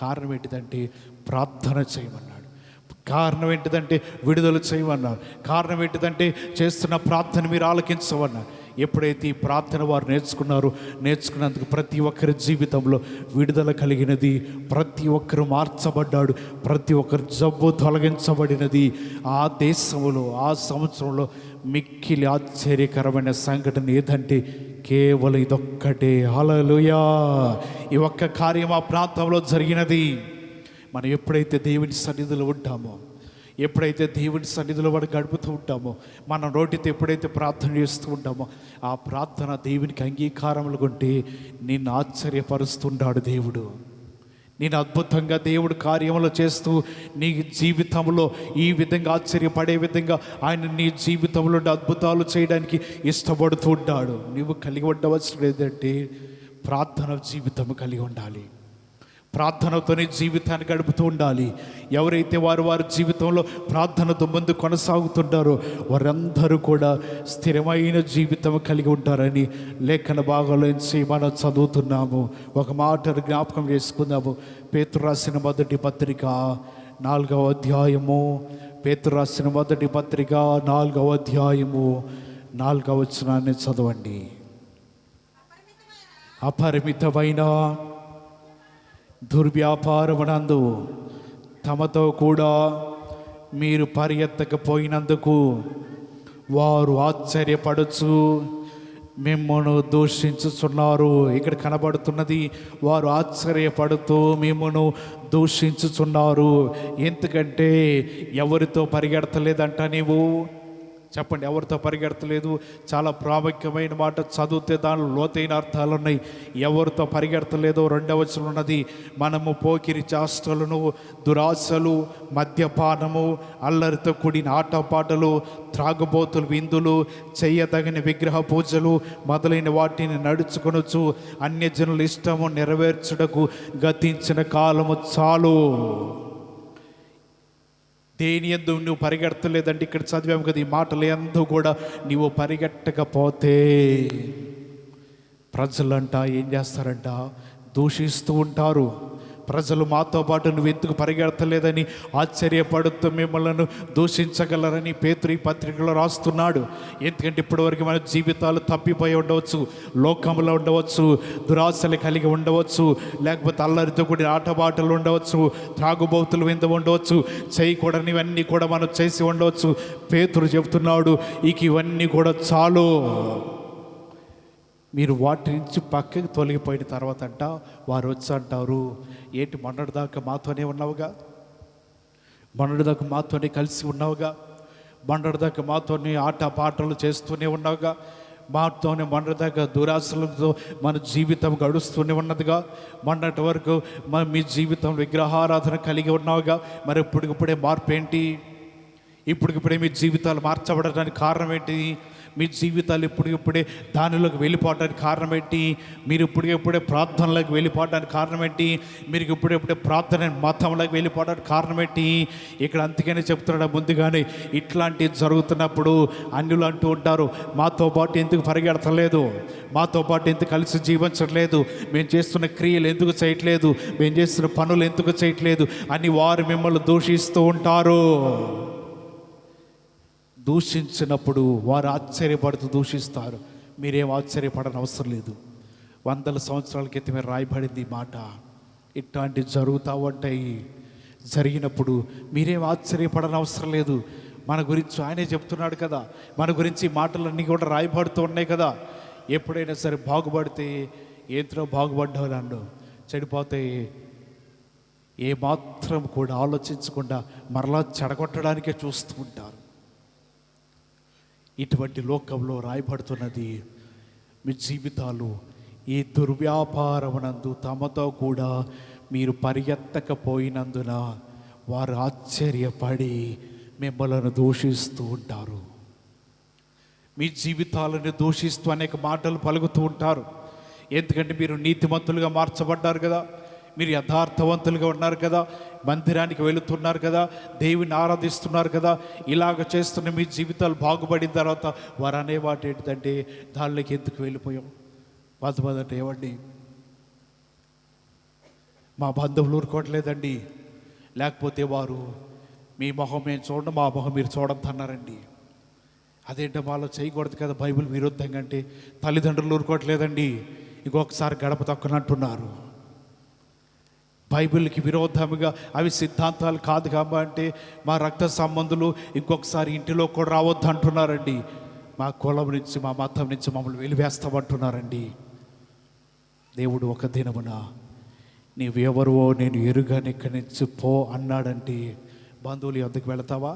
కారణం ఏంటిదంటే ప్రార్థన చేయమన్నాడు. కారణం ఏంటిదంటే విడుదల చేయమన్నారు. కారణం ఏంటిదంటే చేస్తున్న ప్రార్థన మీరు ఆలకించమన్నారు. ఎప్పుడైతే ఈ ప్రార్థన వారు నేర్చుకున్నందుకు ప్రతి ఒక్కరి జీవితంలో విడుదల కలిగినది, ప్రతి ఒక్కరు మార్చబడ్డాడు, ప్రతి ఒక్కరు జబ్బు తొలగించబడినది. ఆ దేశంలో ఆ సంవత్సరంలో మిక్కిలి ఆశ్చర్యకరమైన సంఘటన ఏదంటే కేవలం ఇదొక్కటే. హల్లెలూయా! ఈ ఒక్క కార్యం ఆ ప్రాంతంలో జరిగినది. మనం ఎప్పుడైతే దేవుని సన్నిధిలో ఉంటామో, ఎప్పుడైతే దేవుని సన్నిధిలో వాడు గడుపుతూ ఉంటామో, మన నోటితో ఎప్పుడైతే ప్రార్థన చేస్తూ ఉంటామో, ఆ ప్రార్థన దేవునికి అంగీకారములు కొంటే నిన్ను ఆశ్చర్యపరుస్తుంటాడు దేవుడు. నేను అద్భుతంగా దేవుడు కార్యములు చేస్తూ నీ జీవితంలో ఈ విధంగా ఆశ్చర్యపడే విధంగా ఆయన నీ జీవితంలో అద్భుతాలు చేయడానికి ఇష్టపడుతూ ఉంటాడు. నువ్వు కలిగి ఉండవలసిన లేదంటే ప్రార్థన జీవితం కలిగి ఉండాలి. ప్రార్థనతోనే జీవితాన్ని గడుపుతూ ఉండాలి. ఎవరైతే వారి జీవితంలో ప్రార్థనతో ముందు కొనసాగుతుంటారో వారందరూ కూడా స్థిరమైన జీవితం కలిగి ఉంటారని లేఖన భాగంలోంచి మనం చదువుతున్నాము. ఒక మాటను జ్ఞాపకం చేసుకుందాము. పేతురు రాసిన మొదటి పత్రిక 4వ అధ్యాయము. పేతురు రాసిన మొదటి పత్రిక 4వ అధ్యాయము 4వ వచనాన్ని చదవండి. అపరిమితమైన దుర్వ్యాపారమునందు తమతో కూడా మీరు పరిగెత్తకపోయినందుకు వారు ఆశ్చర్యపడుచు మిమ్మను దూషించుచున్నారు. ఇక్కడ కనబడుతున్నది, వారు ఆశ్చర్యపడుతూ మిమ్మను దూషించుచున్నారు. ఎందుకంటే ఎవరితో పరిగెడతలేదంట నీవు? చెప్పండి, ఎవరితో పరిగెడతలేదు? చాలా ప్రాముఖ్యమైన మాట. చదివితే దానిలో లోతైన అర్థాలు ఉన్నాయి. ఎవరితో పరిగెడతలేదో రెండవ వచనం ఉన్నది, మనము పోకిరి చేష్టలను, దురాశలు, మద్యపానము, అల్లరితో కూడిన ఆటపాటలు, త్రాగుబోతులు, విందులు, చెయ్యదగిన విగ్రహ పూజలు మొదలైన వాటిని నడుచుకొనొచ్చు అన్యజనుల ఇష్టము నెరవేర్చుటకు గతించిన కాలము చాలు. దేని యందు నువ్వు పరిగెడతలేదంటే, ఇక్కడ చదివాము కదా ఈ మాటలు ఎందు కూడా నీవు పరిగెట్టకపోతే ప్రజలంట ఏం చేస్తారంట? దూషిస్తూ ఉంటారు. ప్రజలు మాతో పాటు నువ్వు ఎందుకు పరిగెడతలేదని ఆశ్చర్యపడుతూ మిమ్మల్ని దూషించగలరని పేతురు ఈ పత్రికలో రాస్తున్నాడు. ఎందుకంటే ఇప్పటివరకు మన జీవితాలు తప్పిపోయి ఉండవచ్చు, లోకంలో ఉండవచ్చు, దురాశలు కలిగి ఉండవచ్చు, లేకపోతే అల్లరితో కూడిన ఆటపాటలు ఉండవచ్చు, త్రాగుబోతులు విందు ఉండవచ్చు, చేయకూడని ఇవన్నీ కూడా మనం చేసి ఉండవచ్చు. పేతురు చెబుతున్నాడు, ఇవన్నీ కూడా చాలు. మీరు వాటి నుంచి పక్కకి తొలగిపోయిన తర్వాత అంట వారు వచ్చి అంటారు, ఏంటి మొన్నటిదాకా మాతోనే ఉన్నావుగా, మొన్నటిదాకా మాతోనే కలిసి ఉన్నావుగా, మొన్నటిదాకా మాతోనే ఆట పాటలు చేస్తూనే ఉన్నావుగా, మాతోనే మొన్నటిదాకా దురాశలతో మన జీవితం గడుస్తూనే ఉన్నదిగా, మొన్నటి వరకు మీ జీవితం విగ్రహారాధన కలిగి ఉన్నావుగా, మరి ఇప్పటికిప్పుడే మార్పు ఏంటి? ఇప్పటికిప్పుడే మీ జీవితాలు మార్చబడడానికి కారణం ఏంటి? మీ జీవితాలు ఇప్పుడే దానిలోకి వెళ్ళిపోవడానికి కారణం ఏంటి? మీరు ఇప్పుడే ప్రార్థనలోకి వెళ్ళిపోవడానికి కారణం ఏంటి? మీరు ఇప్పుడే ప్రార్థన మతంలోకి వెళ్ళిపోవడానికి కారణం ఏంటి? ఇక్కడ అందుకనే చెప్తున్నాడు ముందుగానే, ఇట్లాంటివి జరుగుతున్నప్పుడు అన్యులు అంటూ ఉంటారు, మాతో పాటు ఎందుకు పరిగెడతలేదు, మాతో పాటు ఎందుకు కలిసి జీవించట్లేదు, మేము చేస్తున్న క్రియలు ఎందుకు చేయట్లేదు, మేము చేస్తున్న పనులు ఎందుకు చేయట్లేదు అని వారు మిమ్మల్ని దూషిస్తూ ఉంటారు. దూషించినప్పుడు వారు ఆశ్చర్యపడుతూ దూషిస్తారు. మీరేం ఆశ్చర్యపడని అవసరం లేదు. 100 సంవత్సరాల క్రితమే రాయబడింది ఈ మాట. ఇట్లాంటివి జరుగుతూ ఉంటాయి. జరిగినప్పుడు మీరేం ఆశ్చర్యపడని అవసరం లేదు. మన గురించి ఆయనే చెప్తున్నాడు కదా, మన గురించి మాటలన్నీ కూడా రాయబడుతూ ఉన్నాయి కదా. ఎప్పుడైనా సరే బాగుపడితే ఏంతో బాగుపడ్డావు అన్ను, చెడిపోతే ఏమాత్రం కూడా ఆలోచించకుండా మరలా చెడగొట్టడానికే చూస్తూ ఉంటారు. ఇటువంటి లోకంలో రాయబడుతున్నది, మీ జీవితాలు ఈ దుర్వ్యాపారమునందు తమతో కూడా మీరు పరిగెత్తకపోయినందున వారు ఆశ్చర్యపడి మిమ్మల్ని దూషిస్తూ ఉంటారు. మీ జీవితాలను దూషిస్తూ అనేక మాటలు పలుకుతూ ఉంటారు. ఎందుకంటే మీరు నీతిమంతులుగా మార్చబడ్డారు కదా, మీరు యథార్థవంతులుగా ఉన్నారు కదా, మందిరానికి వెళుతున్నారు కదా, దేవుని ఆరాధిస్తున్నారు కదా. ఇలాగ చేస్తున్న మీ జీవితాలు బాగుపడిన తర్వాత వారు అనేవాటి ఏంటంటే, దానిలోకి ఎందుకు వెళ్ళిపోయాం? మొదట ఏమండి, మా బంధువులు ఊరుకోవట్లేదండి, లేకపోతే వారు మీ మొహం మేము చూడండి, మా మొహం మీరు చూడద్దు అన్నారండి. అదేంటో వాళ్ళు చేయకూడదు కదా బైబిల్ విరుద్ధంగా అంటే, తల్లిదండ్రులు ఊరుకోవట్లేదండి, ఇంకొకసారి గడప తొక్కనంటున్నారు. బైబిల్కి విరోధముగా అవి సిద్ధాంతాలు కాదు కాబట్టి మా రక్త సంబంధులు ఇంకొకసారి ఇంటిలో కూడా రావద్దు అంటున్నారండి. మా కులం నుంచి, మా మతం నుంచి మమ్మల్ని వెలివేస్తామంటున్నారండి. దేవుడు ఒక దినమున నీవెవరువో నేను ఎరుగని ఇక్కడి నుంచి పో అన్నాడంటే, బంధువులు వద్దకు వెళతావా?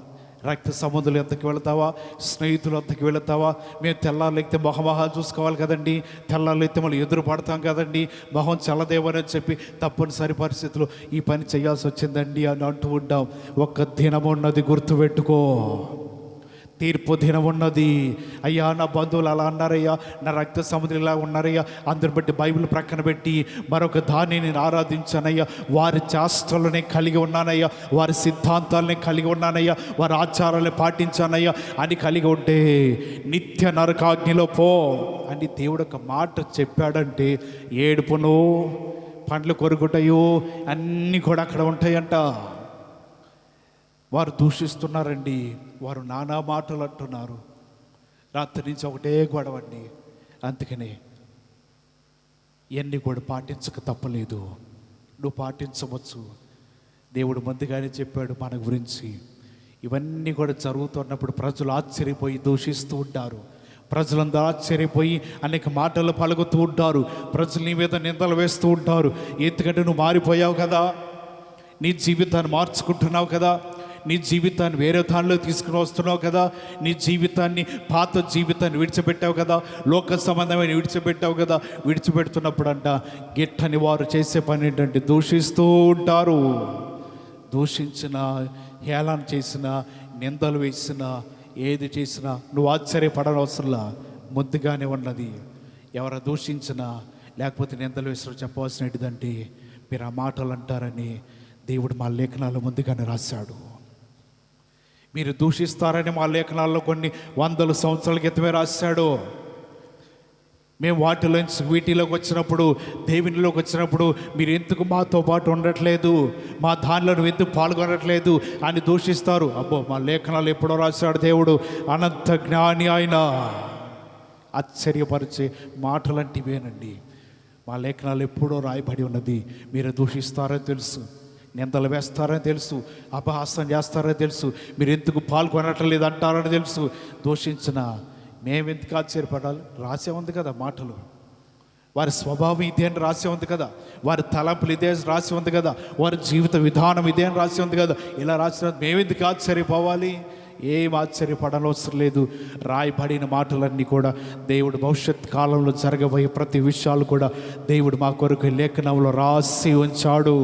రక్త సంబంధులు ఎంతకు వెళతావా? స్నేహితులు ఎంతకు వెళతావా? మేము తెల్లారులెక్కితే మొహమొహాలు చూసుకోవాలి కదండి, తెల్లారులెక్కితే మళ్ళీ ఎదురు పడతాం కదండి, మొహం చల్లదేవని చెప్పి తప్పనిసరి పరిస్థితుల్లో ఈ పని చేయాల్సి వచ్చిందండి అని అంటూ ఉంటాం. ఒక్క దినం ఉన్నది, గుర్తుపెట్టుకో, తీర్పు దినం ఉన్నది. అయ్యా నా బంధువులు అలా అన్నారయ్యా, నా రక్త సముద్రం ఇలా ఉన్నారయ్యా, అందరిని బట్టి బైబిల్ ప్రక్కన పెట్టి మరొక దాన్ని నేను ఆరాధించానయ్యా, వారి చేష్టలని కలిగి ఉన్నానయ్యా, వారి సిద్ధాంతాలని కలిగి ఉన్నానయ్యా, వారి ఆచారాలను పాటించానయ్యా అని కలిగి ఉంటే నిత్య నరకాగ్నిలో పో అని దేవుడు ఒక మాట చెప్పాడంటే, ఏడుపును పండ్లు కొరుకుటయో అన్నీ కూడా అక్కడ ఉంటాయంట. వారు దూషిస్తున్నారండి, వారు నానా మాటలు అంటున్నారు, రాత్రి నుంచి ఒకటే గొడవండి. అందుకనే ఇవన్నీ కూడా పాటించక తప్పలేదు. నువ్వు పాటించవచ్చు. దేవుడు ముందుగానే చెప్పాడు మన గురించి. ఇవన్నీ కూడా జరుగుతున్నప్పుడు ప్రజలు ఆశ్చర్యపోయి దూషిస్తూ ఉంటారు. ప్రజలందరూ ఆశ్చర్యపోయి అనేక మాటలు పలుకుతూ ఉంటారు. ప్రజలు నీ మీద నిందలు వేస్తూ ఉంటారు. ఎందుకంటే నువ్వు మారిపోయావు కదా, నీ జీవితాన్ని మార్చుకుంటున్నావు కదా, నీ జీవితాన్ని వేరే దానిలో తీసుకుని వస్తున్నావు కదా, నీ జీవితాన్ని పాత జీవితాన్ని విడిచిపెట్టావు కదా, లోక సంబంధమైన విడిచిపెట్టావు కదా. విడిచిపెడుతున్నప్పుడు అంట గిట్టని వారు చేసే పని ఏంటంటే దూషిస్తూ ఉంటారు. దూషించిన, హేళన చేసిన, నిందలు వేసిన, ఏది చేసినా నువ్వు ఆశ్చర్యపడనవసరంలా. ముందుగానే ఉన్నది. ఎవరు దూషించినా లేకపోతే నిందలు వేసిన చెప్పవలసిన ఏంటిదంటే మీరు ఆ మాటలు అంటారని దేవుడు మా లేఖనాల్లో ముందుగానే రాశాడు. మీరు దూషిస్తారని మా లేఖనాల్లో కొన్ని వందల సంవత్సరాల క్రితమే రాశాడు. మేము వాటిలోంచి వీటిలోకి వచ్చినప్పుడు, దేవునిలోకి వచ్చినప్పుడు మీరు ఎందుకు మాతో పాటు ఉండట్లేదు, మా దానిలో నువ్వు ఎందుకు పాల్గొనట్లేదు అని దూషిస్తారు. అబ్బో, మా లేఖనాలు ఎప్పుడో రాశాడు దేవుడు. అనంత జ్ఞాని ఆయన. ఆశ్చర్యపరిచే మాటలంటివేనండి. మా లేఖనాలు ఎప్పుడో రాయబడి ఉన్నది. మీరు దూషిస్తారని తెలుసు, నిందలు వేస్తారని తెలుసు, అపహాసం చేస్తారని తెలుసు, మీరు ఎందుకు పాల్గొనట్లేదు అంటారని తెలుసు. దూషించిన మేమెందుకు ఆశ్చర్యపడాలి? రాసే ఉంది కదా మాటలు. వారి స్వభావం ఇదే అని రాసి ఉంది కదా, వారి తలంపులు ఇదే రాసి ఉంది కదా, వారి జీవిత విధానం ఇదే అని రాసి ఉంది కదా. ఇలా రాసిన మేమెందుకు ఆశ్చర్యపోవాలి? ఏం ఆశ్చర్యపడనవసరం లేదు. రాయబడిన మాటలన్నీ కూడా దేవుడు భవిష్యత్ కాలంలో జరగబోయే ప్రతి విషయాలు కూడా దేవుడు మా కొరకు లేఖనంలో రాసి ఉంచాడు.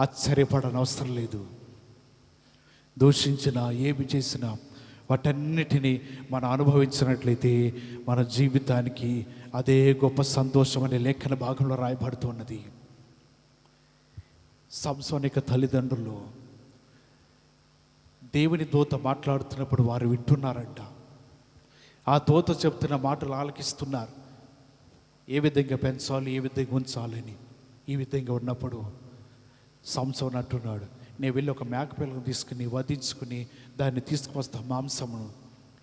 ఆశ్చర్యపడనవసరం లేదు. దూషించినా ఏమి చేసినా వాటన్నిటినీ మనం అనుభవించినట్లయితే మన జీవితానికి అదే గొప్ప సంతోషం అనే లేఖన భాగంలో రాయబడుతున్నది. సంసోను యొక్క తల్లిదండ్రులు దేవుని దూత మాట్లాడుతున్నప్పుడు వారు వింటున్నారంట. ఆ దూత చెప్తున్న మాటలు ఆలకిస్తున్నారు. ఏ విధంగా పెంచాలి, ఏ విధంగా ఉంచాలని. ఈ విధంగా ఉన్నప్పుడు సంసోను అంటున్నాడు, నేను వెళ్ళి ఒక మేకపిల్లను తీసుకుని వధించుకుని దాన్ని తీసుకువస్తా, మాంసమును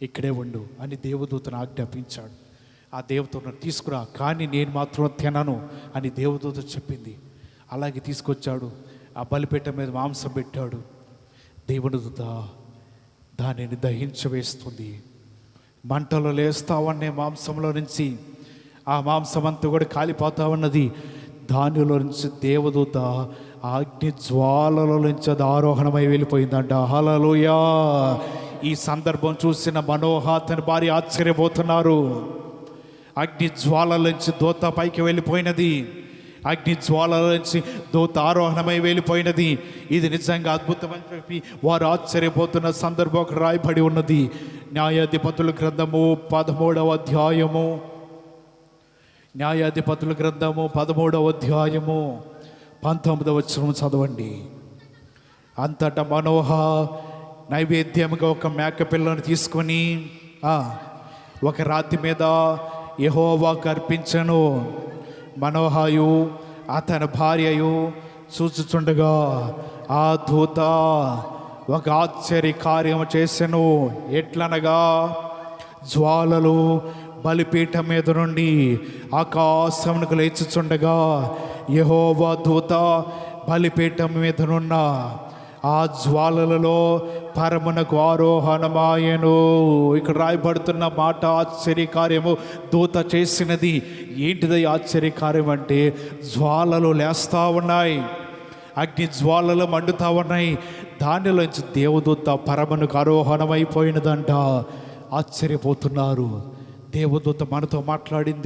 ఇక్కడే ఉండు అని దేవదూతను ఆజ్ఞాపించాడు. ఆ దేవదూతను తీసుకురా, కానీ నేను మాత్రం తినను అని దేవదూత చెప్పింది. అలాగే తీసుకొచ్చాడు. ఆ బలిపీఠం మీద మాంసం పెట్టాడు. దేవుని దూత దానిని దహించవేస్తుంది. మంటలు లేస్తా ఉన్నాయి మాంసంలో నుంచి. ఆ మాంసం అంతా కూడా కాలిపోతా ఉన్నది. దానిలో నుంచి దేవదూత అగ్ని జ్వాలలో నుంచి అది ఆరోహణమై వెళ్ళిపోయిందంట. హల్లెలూయా. ఈ సందర్భం చూసిన మనోహ తన భార్య ఆశ్చర్యపోతున్నారు. అగ్ని జ్వాలల నుంచి దూత పైకి వెళ్ళిపోయినది. అగ్ని జ్వాలల నుంచి దూత ఆరోహణమై వెళ్ళిపోయినది. ఇది నిజంగా అద్భుతం అని చెప్పి వారు ఆశ్చర్యపోతున్న సందర్భం రాయబడి ఉన్నది. న్యాయాధిపతుల గ్రంథము 13వ అధ్యాయము, న్యాయాధిపతుల గ్రంథము 13వ అధ్యాయము 19వ వచనం చదవండి. అంతటా మనోహ నైవేద్యముగా ఒక మేకపిల్లను తీసుకొని ఒక రాతి మీద యెహోవాకు అర్పించెను. మనోహయు అతని భార్యయు చూచుచుండగా ఆ దూత ఒక ఆశ్చర్య కార్యము చేసెను. ఎట్లనగా జ్వాలలు బలిపీఠం మీద నుండి ఆకాశమునకు లేచుచుండగా యెహోవా దూత బలిపీఠం మీదనున్న ఆ జ్వాలలలో పరమునకు ఆరోహణమాయెను. ఇక్కడ రాయబడుతున్న మాట ఆశ్చర్యకార్యము దూత చేసినది. ఏంటిది ఆశ్చర్యకార్యం అంటే జ్వాలలు లేస్తూ ఉన్నాయి, అగ్ని జ్వాలలు మండుతూ ఉన్నాయి. దానిలోంచి దేవదూత పరమునకు ఆరోహణమైపోయినదంట. ఆశ్చర్యపోతున్నారు. దేవదూత మనతో మాట్లాడిన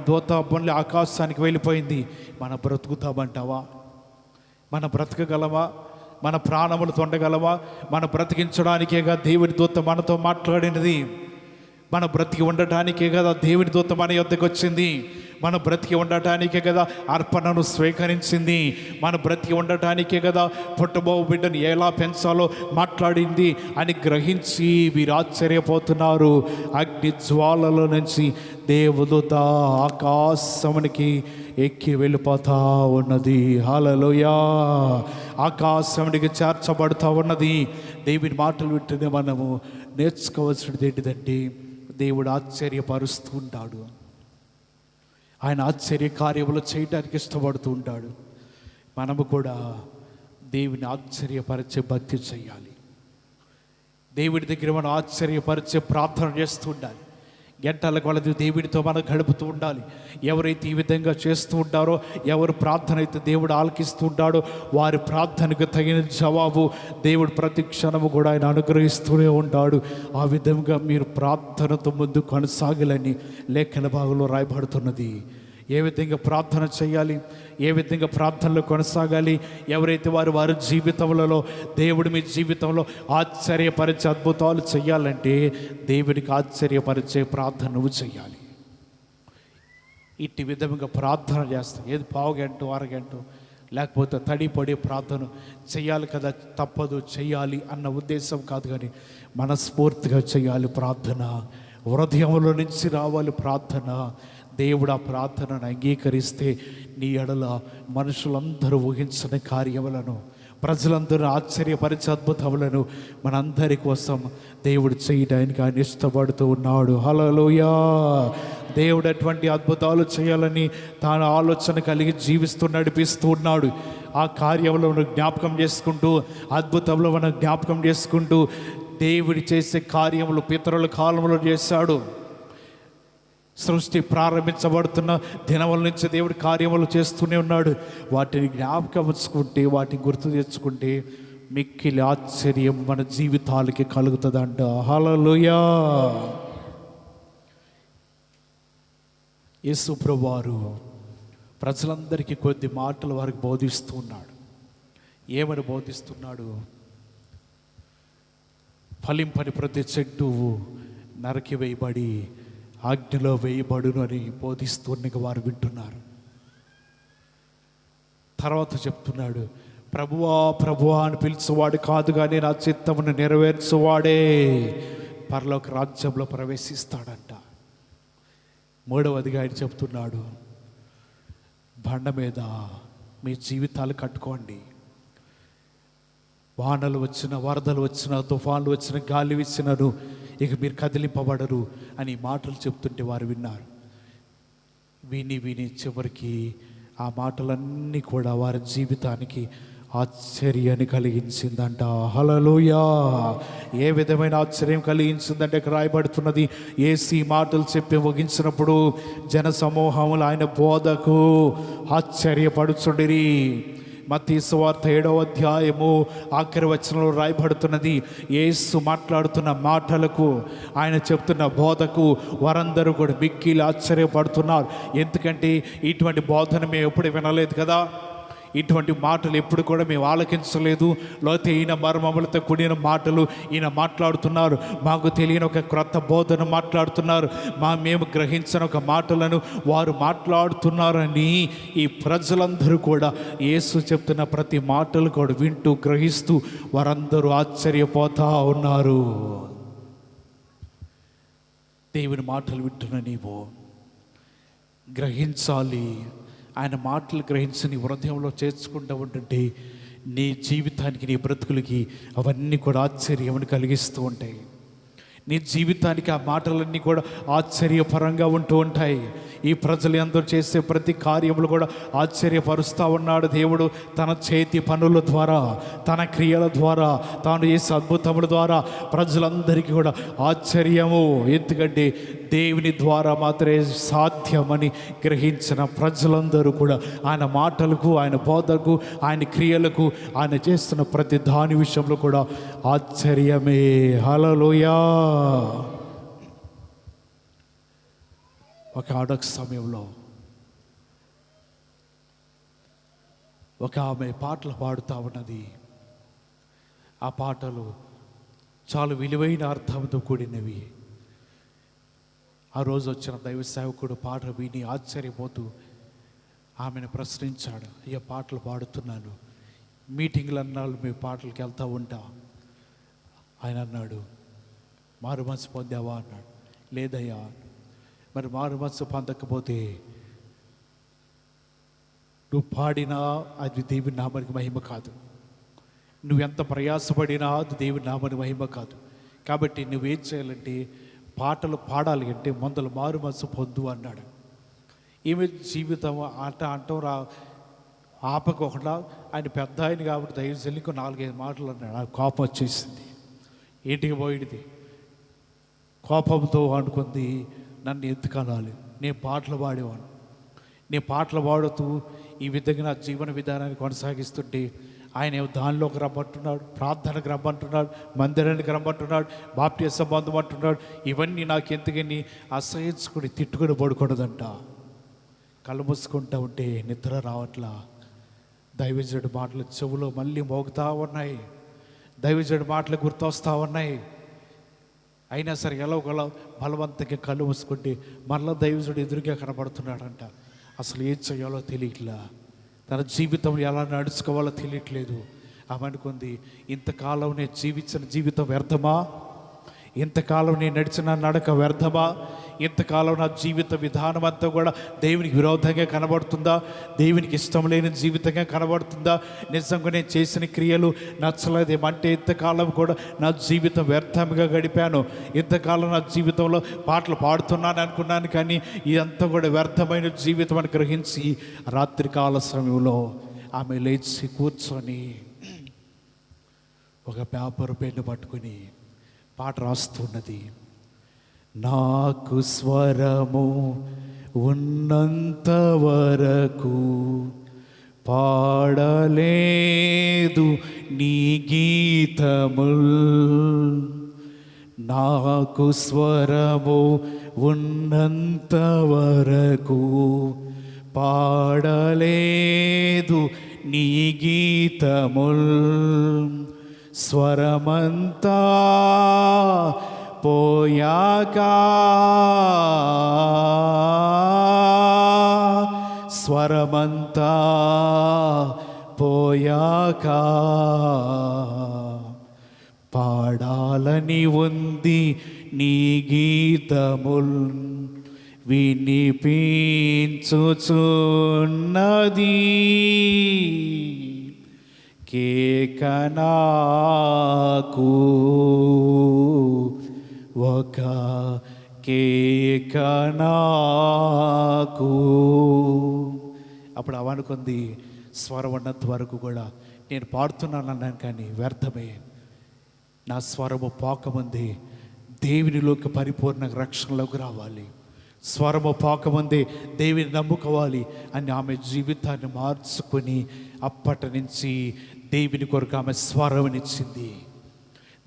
దూత మళ్ళీ ఆకాశానికి వెళ్ళిపోయింది. మనం బ్రతుకుతామంటావా? మనం బ్రతకగలమా? మన ప్రాణములు తొండగలమా? మనం బ్రతికించడానికేగా దేవుని దూత మనతో మాట్లాడినది. మన బ్రతికి ఉండటానికే కదా దేవుని దూత మన యొద్దకు వచ్చింది. మన బ్రతికి ఉండటానికే కదా అర్పణను స్వీకరించింది. మన బ్రతికి ఉండటానికే కదా పుట్టబో బిడ్డను ఎలా పెంచాలో మాట్లాడింది అని గ్రహించి వీరు ఆశ్చర్యపోతున్నారు. అగ్ని జ్వాలలో నుంచి దేవదూత ఆకాశమునికి ఎక్కి వెళ్ళిపోతా ఉన్నది. హల్లెలూయా. ఆకాశమునికి చేర్చబడుతూ ఉన్నది. దేవుని మాటలు వింటేనే మనము నేర్చుకోవాల్సినది ఏంటిదంటే దేవుడు ఆశ్చర్యపరుస్తూ ఉంటాడు. ఆయన ఆశ్చర్య కార్యములు చేయడానికి ఇష్టపడుతూ ఉంటాడు. మనము కూడా దేవుని ఆశ్చర్యపరిచే భక్తి చేయాలి. దేవుడి దగ్గర మనం ఆశ్చర్యపరిచే ప్రార్థన చేస్తూ ఉండాలి. గంటల కొలది దేవుడితో మనం గడుపుతూ ఉండాలి. ఎవరైతే ఈ విధంగా చేస్తూ ఉంటారో, ఎవరు ప్రార్థన అయితే దేవుడు ఆలకిస్తూ ఉంటాడో, వారి ప్రార్థనకు తగిన జవాబు దేవుడు ప్రతి క్షణము కూడా ఆయన అనుగ్రహిస్తూనే ఉంటాడు. ఆ విధంగా మీరు ప్రార్థనతో ముందు కొనసాగాలని లేఖన భాగంలో రాయబడుతున్నది. ఏ విధంగా ప్రార్థన చేయాలి, ఏ విధంగా ప్రార్థనలో కొనసాగాలి, ఎవరైతే వారి జీవితంలో దేవుడు మీ జీవితంలో ఆశ్చర్యపరిచే అద్భుతాలు చేయాలంటే దేవుడికి ఆశ్చర్యపరిచే ప్రార్థన నువ్వు చేయాలి. ఇట్టి విధంగా ప్రార్థన చేస్తాం. ఏది పావుగంట అరగంట లేకపోతే తడిపడి ప్రార్థన చేయాలి కదా, తప్పదు చేయాలి అన్న ఉద్దేశం కాదు, కానీ మనస్ఫూర్తిగా చేయాలి ప్రార్థన. హృదయంలో నుంచి రావాలి ప్రార్థన. దేవుడు ఆ ప్రార్థనను అంగీకరిస్తే నీ ఎడల మనుషులందరూ ఊహించని కార్యములను, ప్రజలందరూ ఆశ్చర్యపరిచే అద్భుతములను మనందరి కోసం దేవుడు చేయడానికి ఆయన ఇష్టపడుతూ ఉన్నాడు. హల్లెలూయా. దేవుడు అటువంటి అద్భుతాలు చేయాలని తాను ఆలోచన కలిగి జీవిస్తూ నడిపిస్తూ ఉన్నాడు. ఆ కార్యంలో మనం జ్ఞాపకం చేసుకుంటూ, అద్భుతంలో మనం జ్ఞాపకం చేసుకుంటూ, దేవుడు చేసే కార్యములు పితరుల కాలంలో చేశాడు. సృష్టి ప్రారంభించబడుతున్న దినముల నుంచి దేవుడి కార్యములు చేస్తూనే ఉన్నాడు. వాటిని జ్ఞాపకం ఉంచుకుంటే, వాటిని గుర్తు తెచ్చుకుంటే మిక్కిలి ఆశ్చర్యం మన జీవితాలకి కలుగుతుందంట. హల్లెలూయా. యేసు ప్రభువారు ప్రజలందరికీ కొద్ది మాటలు వారికి బోధిస్తూ ఉన్నాడు. ఏమని బోధిస్తున్నాడు? ఫలింపని ప్రతి చెట్టు నరికి వేయబడి అగ్నిలో వేయబడును అని బోధిస్తున్నగా వారు వింటున్నారు. తర్వాత చెప్తున్నాడు, ప్రభువా ప్రభువా అని పిలిచేవాడు కాదు, కానీ నా చిత్తమును నెరవేర్చువాడే పరలోక రాజ్యంలో ప్రవేశిస్తాడంట. మూడవదిగా ఆయన చెప్తున్నాడు, బండ మీద మీ జీవితాలు కట్టుకోండి. వానలు వచ్చిన, వరదలు వచ్చిన, తుఫాన్లు వచ్చిన, గాలి వీచినను ఇక మీరు కదిలింపబడరు అని మాటలు చెప్తుంటే వారు విన్నారు. విని చివరికి ఆ మాటలన్నీ కూడా వారి జీవితానికి ఆశ్చర్యాన్ని కలిగించిందంట. హల్లెలూయా. ఏ విధమైన ఆశ్చర్యం కలిగించిందంటే ఇక్కడ రాయబడుతున్నది, యేసు మాటలు చెప్పి ముగించినప్పుడు జన సమూహములు ఆయన బోధకు ఆశ్చర్యపడుచుండిరి. మత్తయి సువార్త 7వ అధ్యాయము ఆఖరి వచనంలో రాయబడుతున్నది, యేసు మాట్లాడుతున్న మాటలకు, ఆయన చెప్తున్న బోధకు వారందరూ కూడా మిక్కిలి ఆశ్చర్యపడుతున్నారు. ఎందుకంటే ఇటువంటి బోధన మేము ఎప్పుడు వినలేదు కదా, ఇటువంటి మాటలు ఎప్పుడు కూడా మేము ఆలకించలేదు. లేకపోతే ఈయన మర్మములతో కూడిన మాటలు ఈయన మాట్లాడుతున్నారు, మాకు తెలియని ఒక క్రొత్త బోధన మాట్లాడుతున్నారు, మేము గ్రహించిన ఒక మాటలను వారు మాట్లాడుతున్నారని ఈ ప్రజలందరూ కూడా యేసు చెప్తున్న ప్రతి మాటలు కూడా వింటూ గ్రహిస్తూ వారందరూ ఆశ్చర్యపోతా ఉన్నారు. దేవుని మాటలు వింటున్న నీవు గ్రహించాలి. ఆయన మాటలు గ్రహించి నీ హృదయంలో చేర్చుకుంటూ ఉంటుంటే నీ జీవితానికి, నీ బ్రతుకులకి అవన్నీ కూడా ఆశ్చర్యమును కలిగిస్తూ ఉంటాయి. నీ జీవితానికి ఆ మాటలన్నీ కూడా ఆశ్చర్యపరంగా ఉంటూ ఉంటాయి. ఈ ప్రజలు అందరూ చేసే ప్రతి కార్యములు కూడా ఆశ్చర్యపరుస్తూ ఉన్నాడు దేవుడు. తన చేతి పనుల ద్వారా, తన క్రియల ద్వారా, తాను చేసే అద్భుతముల ద్వారా ప్రజలందరికీ కూడా ఆశ్చర్యము. ఎందుకంటే దేవుని ద్వారా మాత్రమే సాధ్యమని గ్రహించిన ప్రజలందరూ కూడా ఆయన మాటలకు, ఆయన బోధకు, ఆయన క్రియలకు, ఆయన చేస్తున్న ప్రతి దాని విషయంలో కూడా ఆశ్చర్యమే. హల్లెలూయా. ఒక ఆడొక సమయంలో ఒక ఆమె పాటలు పాడుతూ ఉన్నది. ఆ పాటలు చాలా విలువైన అర్థంతో కూడినవి. ఆ రోజు వచ్చిన దైవ సేవకుడు పాట విని ఆశ్చర్యపోతూ ఆమెను ప్రశ్నించాడు, అయ్యా పాటలు పాడుతున్నాను, మీటింగ్లు అన్నాళ్ళు మీ పాటలకి వెళ్తూ ఉంటా. ఆయన అన్నాడు, మారు మనసు పొందావా అన్నాడు. లేదయ్యా. మరి మారు మనసు పొందకపోతే నువ్వు పాడినా అది దేవుని నామానికి మహిమ కాదు, నువ్వెంత ప్రయాసపడినా అది దేవుని నామానికి మహిమ కాదు. కాబట్టి నువ్వేం చేయాలంటే పాటలు పాడాలి అంటే ముందలు మారు మనసు పొందు అన్నాడు. ఈమె జీవితం అంటాం ఆపకుండా ఆయన పెద్ద ఆయన కాబట్టి దయచేసి 4-5 మాటలు అన్నాడు. నాకు కోపం వచ్చేసింది. ఇంటికి పోయినది కోపంతో అనుకుంది, నన్ను ఎందుకు అనాలి, నేను పాటలు పాడేవాడు, నేను పాటలు పాడుతూ ఈ విధంగా నా జీవన విధానాన్ని కొనసాగిస్తుంటే ఆయన దానిలోకి రమ్మంటున్నాడు, ప్రార్థనకు రమ్మంటున్నాడు, మందిరానికి రమ్మంటున్నాడు, బాప్టిజం పొందమంటున్నాడు. ఇవన్నీ నాకు ఎందుకని అసహించుకుని తిట్టుకుని పడుకూడదంట. కళ్ళు మూసుకుంటూ ఉంటే నిద్ర రావట్లా. దైవజనుడి మాటలు చెవులో మళ్ళీ మోగుతూ ఉన్నాయి, దైవజనుడి మాటలు గుర్తొస్తూ ఉన్నాయి. అయినా సరే ఎలాగోలా బలవంతంగా కళ్ళు మూసుకుంటే మళ్ళీ దైవజనుడు ఎదురుగా కనబడుతున్నాడంట. అసలు ఏం చేయాలో తెలియట్లా, తన జీవితం ఎలా నడుచుకోవాలో తెలియట్లేదు. ఆమె అనుకుంది, ఇంతకాలం నేను జీవించిన జీవితం వ్యర్థమా, ఇంతకాలం నేను నడిచిన నడక వ్యర్థమా, ఇంతకాలం నా జీవిత విధానం అంతా కూడా దేవునికి విరోధంగా కనబడుతుందా, దేవునికి ఇష్టం లేని జీవితంగా కనబడుతుందా, నిజంగా నేను చేసిన క్రియలు నచ్చలేదేమంటే ఇంతకాలం కూడా నా జీవితం వ్యర్థంగా గడిపాను, ఇంతకాలం నా జీవితంలో పాటలు పాడుతున్నాను అనుకున్నాను, కానీ ఇదంతా కూడా వ్యర్థమైన జీవితం అని గ్రహించి రాత్రికాల సమయంలో ఆమె లేచి కూర్చొని ఒక పేపర్ పెన్ను పట్టుకుని పాట రాస్తున్నది. నాకు స్వరము ఉన్నంత వరకు పాడలేదు నీ గీతముల్, నాకు స్వరము ఉన్నంత వరకు పాడలేదు నీ గీతముల్, స్వరమంతా పోయాక, స్వరమంతా పోయాక పాడాలని ఉంది నీ గీతముల్, వినిపించుచున్నది కేకనాకు ఒక కేకనాకు. అప్పుడు అవనుకుంది, స్వరం ఉన్నంత వరకు కూడా నేను పాడుతున్నాను అన్నాను, కానీ వ్యర్థమే. నా స్వరము పోకముందే దేవునిలోకి పరిపూర్ణ రక్షణలోకి రావాలి, స్వరము పోకముందే దేవుని నమ్ముకోవాలి అని ఆమె జీవితాన్ని మార్చుకొని అప్పటి నుంచి దేవుని కొరకు ఆమె స్వరమునిచ్చింది.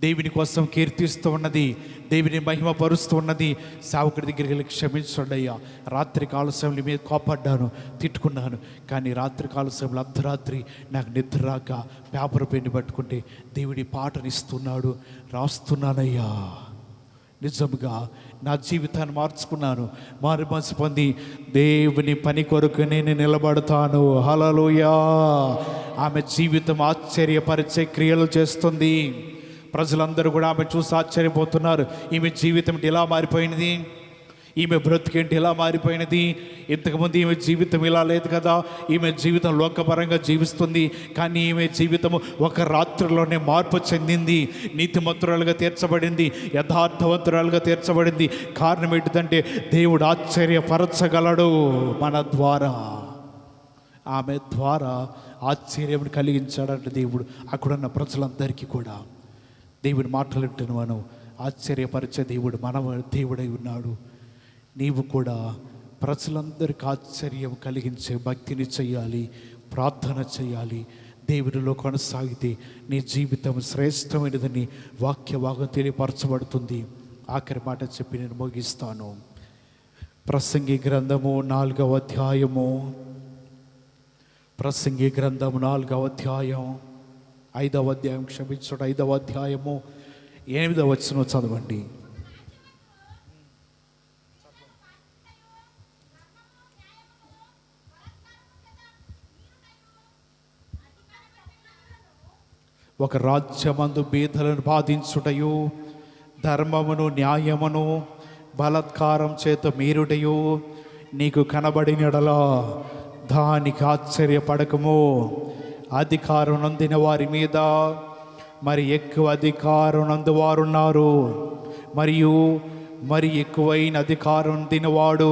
దేవుని కోసం కీర్తిస్తూ ఉన్నది, దేవుని మహిమపరుస్తూ ఉన్నది. సేవకుడి దగ్గరికి వెళ్ళి, క్షమించండి అయ్యా, రాత్రి కాల సమయంలో మీద కోపడ్డాను, తిట్టుకున్నాను, కానీ రాత్రి కాల సమయంలో అర్ధరాత్రి నాకు నిద్ర రాక పేపర్ పెన్ను పట్టుకుంటే దేవుడి పాటనిస్తున్నాడు, రాస్తున్నానయ్యా. నిజంగా నా జీవితాన్ని మార్చుకున్నాను, మారు మనసు పొంది దేవుని పని కొరకు నేను నిలబడతాను. హల్లెలూయా. ఆమె జీవితం ఆశ్చర్యపరిచే క్రియలు చేస్తుంది. ప్రజలందరూ కూడా ఆమె చూసి ఆశ్చర్యపోతున్నారు. ఈమె జీవితం ఇలా మారిపోయినది, ఈమె బ్రతికేంటి ఇలా మారిపోయినది, ఇంతకుముందు ఈమె జీవితం ఇలా లేదు కదా, ఈమె జీవితం లోకపరంగా జీవిస్తుంది, కానీ ఈమె జీవితము ఒక రాత్రిలోనే మార్పు చెందింది, నీతిమంతురాలుగా తీర్చబడింది, యథార్థవంతురాలుగా తీర్చబడింది. కారణం ఏంటిదంటే దేవుడు ఆశ్చర్యపరచగలడు మన ద్వారా. ఆమె ద్వారా ఆశ్చర్యం కలిగించాడంటే దేవుడు అక్కడున్న ప్రజలందరికీ కూడా. దేవుడి మాటలు వింటున్న మనం ఆశ్చర్యపరిచే దేవుడు మన దేవుడై ఉన్నాడు. నీవు కూడా ప్రజలందరికీ ఆశ్చర్యం కలిగించే భక్తిని చేయాలి, ప్రార్థన చేయాలి. దేవుడిలో కొనసాగితే నీ జీవితం శ్రేష్టమైనదని వాక్యభాగం తెలియపరచబడుతుంది. ఆఖరి మాట చెప్పి నేను ముగిస్తాను. ప్రసంగి గ్రంథము 4వ అధ్యాయము, ప్రసంగి గ్రంథము 4వ అధ్యాయం 5వ అధ్యాయం, క్షమించడం 5వ అధ్యాయము 8వ వచనం చదవండి. ఒక రాజ్యమందు బీదలను బాధించుటయు, ధర్మమును న్యాయమును బలాత్కారం చేత మీరుటయు నీకు కనబడినడలా దానికి ఆశ్చర్యపడకము. అధికారం నొందిన వారి మీద మరి ఎక్కువ అధికారం నందువారున్నారు, మరియు మరి ఎక్కువైన అధికారం నొందినవాడు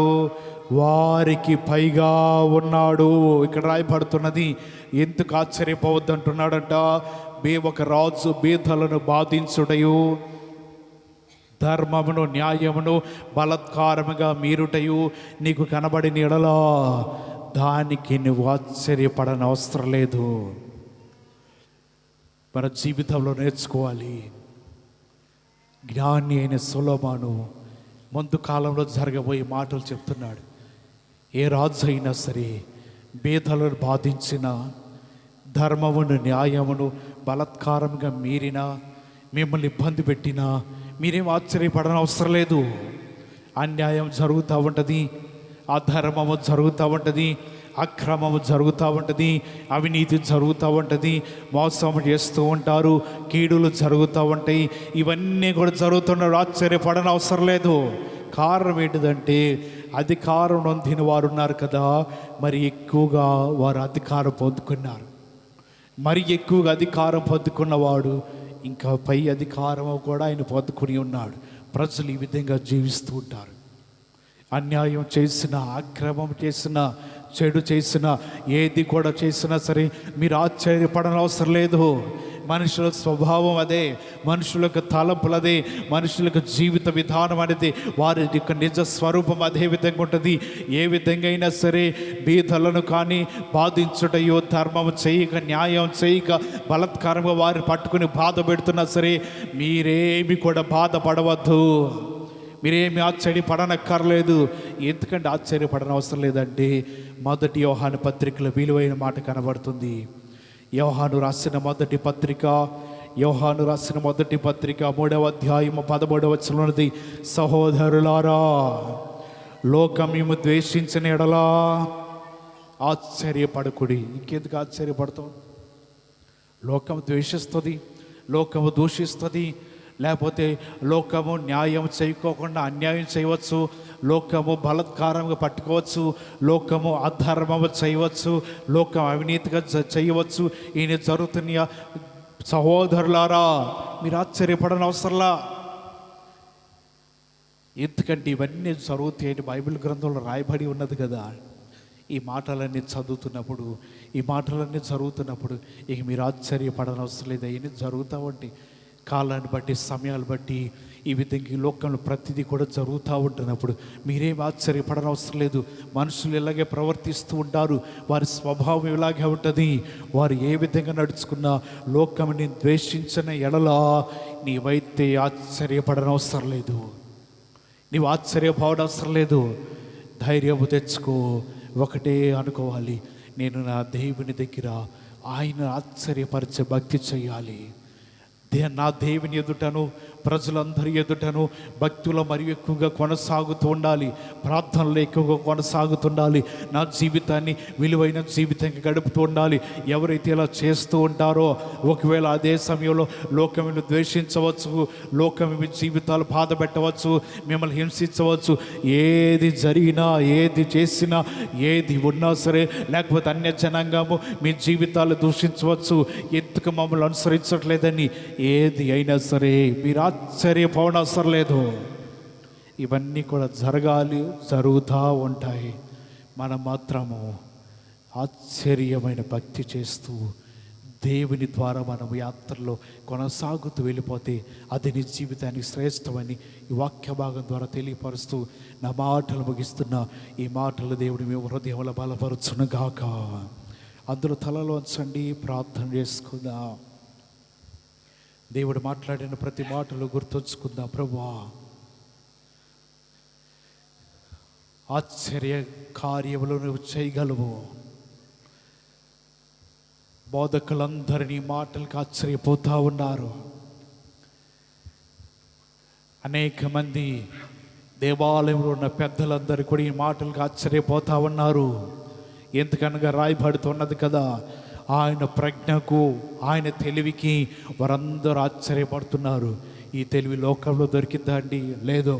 వారికి పైగా ఉన్నాడు. ఇక్కడ రాయబడుతున్నది, ఎందుకు ఆశ్చర్యపోవద్దు అంటున్నాడంట. ఒక రాజు బీదలను బాధించుటయు, ధర్మమును న్యాయమును బలత్కారముగా మీరుటయు నీకు కనబడిన యెడల దానికి నువ్వు ఆశ్చర్యపడని అవసరం లేదు. మన జీవితంలో నేర్చుకోవాలి. జ్ఞాని అయిన సొలొమోను ముందు కాలంలో జరగబోయే మాటలు చెప్తున్నాడు. ఏ రాజు అయినా సరే బీదలను బాధించిన, ధర్మమును న్యాయమును బలత్కారంగా మీరినా, మిమ్మల్ని ఇబ్బంది పెట్టినా మీరేం ఆశ్చర్యపడని అవసరం లేదు. అన్యాయం జరుగుతూ ఉంటుంది, అధర్మము జరుగుతూ ఉంటుంది, అక్రమము జరుగుతూ ఉంటుంది, అవినీతి జరుగుతూ ఉంటుంది, మోసం చేస్తూ ఉంటారు, కీడులు జరుగుతూ ఉంటాయి. ఇవన్నీ కూడా జరుగుతున్నారు, ఆశ్చర్యపడని అవసరం లేదు. కారణం ఏంటిదంటే అధికారం నొందిన వారు ఉన్నారు కదా, మరి ఎక్కువగా వారు అధికారం పొందుకున్నారు. మరి ఎక్కువగా అధికారం పొందుకున్నవాడు ఇంకా పై అధికారము కూడా ఆయన పొందుకుని ఉన్నాడు. ప్రజలు ఈ విధంగా జీవిస్తూ ఉంటారు. అన్యాయం చేసిన, అక్రమం చేసిన, చెడు చేసిన, ఏది కూడా చేసినా సరే మీరు ఆశ్చర్యపడని అవసరం లేదు. మనుషుల స్వభావం అదే, మనుషులకు తలంపులు అదే, మనుషులకు జీవిత విధానం అనేది, వారి యొక్క నిజ స్వరూపం అదే విధంగా ఉంటుంది. ఏ విధంగా అయినా సరే బీదలను కానీ బాధించుటయో, ధర్మం చేయక, న్యాయం చేయక, బలత్కారంగా వారిని పట్టుకుని బాధ పెడుతున్నా సరే మీరేమి కూడా బాధపడవద్దు, మీరేమి ఆశ్చర్యపడనక్కర్లేదు. ఎందుకంటే ఆశ్చర్యపడని అవసరం లేదంటే మొదటి యోహాను పత్రికలో విలువైన మాట కనబడుతుంది. యోహాను రాసిన మొదటి పత్రిక 3వ అధ్యాయము 13వ వచనమున్నది, సహోదరులారా లోకం మేము ద్వేషించిన ఎడలా ఆశ్చర్యపడకుడి. ఇంకెందుకు ఆశ్చర్యపడతాం? లోకం ద్వేషిస్తుంది, లోకము దూషిస్తుంది, లేకపోతే లోకము న్యాయం చేయకోకుండా అన్యాయం చేయవచ్చు, లోకము బలత్కారంగా పట్టుకోవచ్చు, లోకము అధర్మము చేయవచ్చు, లోకం అవినీతిగా చేయవచ్చు. ఈయన జరుగుతున్న సహోదరులారా మీరు ఆశ్చర్యపడని అవసరంలా. ఎందుకంటే ఇవన్నీ జరుగుతాయని బైబిల్ గ్రంథంలో రాయబడి ఉన్నది కదా. ఈ మాటలన్నీ చదువుతున్నప్పుడు, ఈ మాటలన్నీ జరుగుతున్నప్పుడు ఇక మీరు ఆశ్చర్యపడని అవసరం లేదు. అవన్నీ జరుగుతూ ఉంటాయి. కాలాన్ని బట్టి, సమయాలు బట్టి ఈ విధంగా ఈ లోకంలో ప్రతిదీ కూడా జరుగుతూ ఉంటున్నప్పుడు మీరేం ఆశ్చర్యపడని అవసరం లేదు. మనుషులు ఇలాగే ప్రవర్తిస్తూ ఉంటారు, వారి స్వభావం ఇలాగే ఉంటుంది. వారు ఏ విధంగా నడుచుకున్నా లోకంని ద్వేషించిన ఎడలా నీవైతే ఆశ్చర్యపడని అవసరం లేదు, నీవు ఆశ్చర్యపోవడం అవసరం లేదు. ధైర్యము తెచ్చుకో. ఒకటే అనుకోవాలి, నేను నా దేవుని దగ్గర ఆయన ఆశ్చర్యపరిచే భక్తి చేయాలి. నా దేవుని ఎదుటను, ప్రజలందరి ఎదుటను భక్తులు మరియు ఎక్కువగా కొనసాగుతూ ఉండాలి, ప్రార్థనలు ఎక్కువగా కొనసాగుతుండాలి, నా జీవితాన్ని విలువైన జీవితంగా గడుపుతూ ఉండాలి. ఎవరైతే ఇలా చేస్తూ ఉంటారో ఒకవేళ అదే సమయంలో లోకమును ద్వేషించవచ్చు, లోకం మీ జీవితాలు బాధ పెట్టవచ్చు, మిమ్మల్ని హింసించవచ్చు. ఏది జరిగినా, ఏది చేసినా, ఏది ఉన్నా సరే, లేకపోతే అన్య జనాంగము మీ జీవితాలు దూషించవచ్చు. ఎందుకు మమ్మల్ని అనుసరించట్లేదని ఏది అయినా సరే మీరు ఆశ్చర్యపోవడం అవసరం లేదు. ఇవన్నీ కూడా జరగాలి, జరుగుతూ ఉంటాయి. మనం మాత్రము ఆశ్చర్యమైన భక్తి చేస్తూ దేవుని ద్వారా మనం యాత్రలో కొనసాగుతూ వెళ్ళిపోతే అది నీ జీవితానికి శ్రేష్టమని ఈ వాక్య భాగం ద్వారా తెలియపరుస్తూ నా మాటలు ముగిస్తున్న ఈ మాటలు దేవుడి మీ హృదయంలో బలపరచును గాక. అందులో తలలోంచండి, ప్రార్థన చేసుకుందాం. దేవుడు మాట్లాడిన ప్రతి మాటలు గుర్తుంచుకుందాం. ప్రభువా, ఆశ్చర్య కార్యములు నువ్వు చేయగలవు. బోధకులందరినీ మాటలకు ఆశ్చర్యపోతూ ఉన్నారు. అనేక మంది దేవాలయంలో ఉన్న పెద్దలందరూ కూడా ఈ మాటలకు ఆశ్చర్యపోతూ ఉన్నారు. ఎందుకనగా రాయబడుతున్నది కదా, ఆయన ప్రజ్ఞకు, ఆయన తెలివికి వారందరూ ఆశ్చర్యపడుతున్నారు. ఈ తెలివి లోకంలో దొరికిందా అండి? లేదు.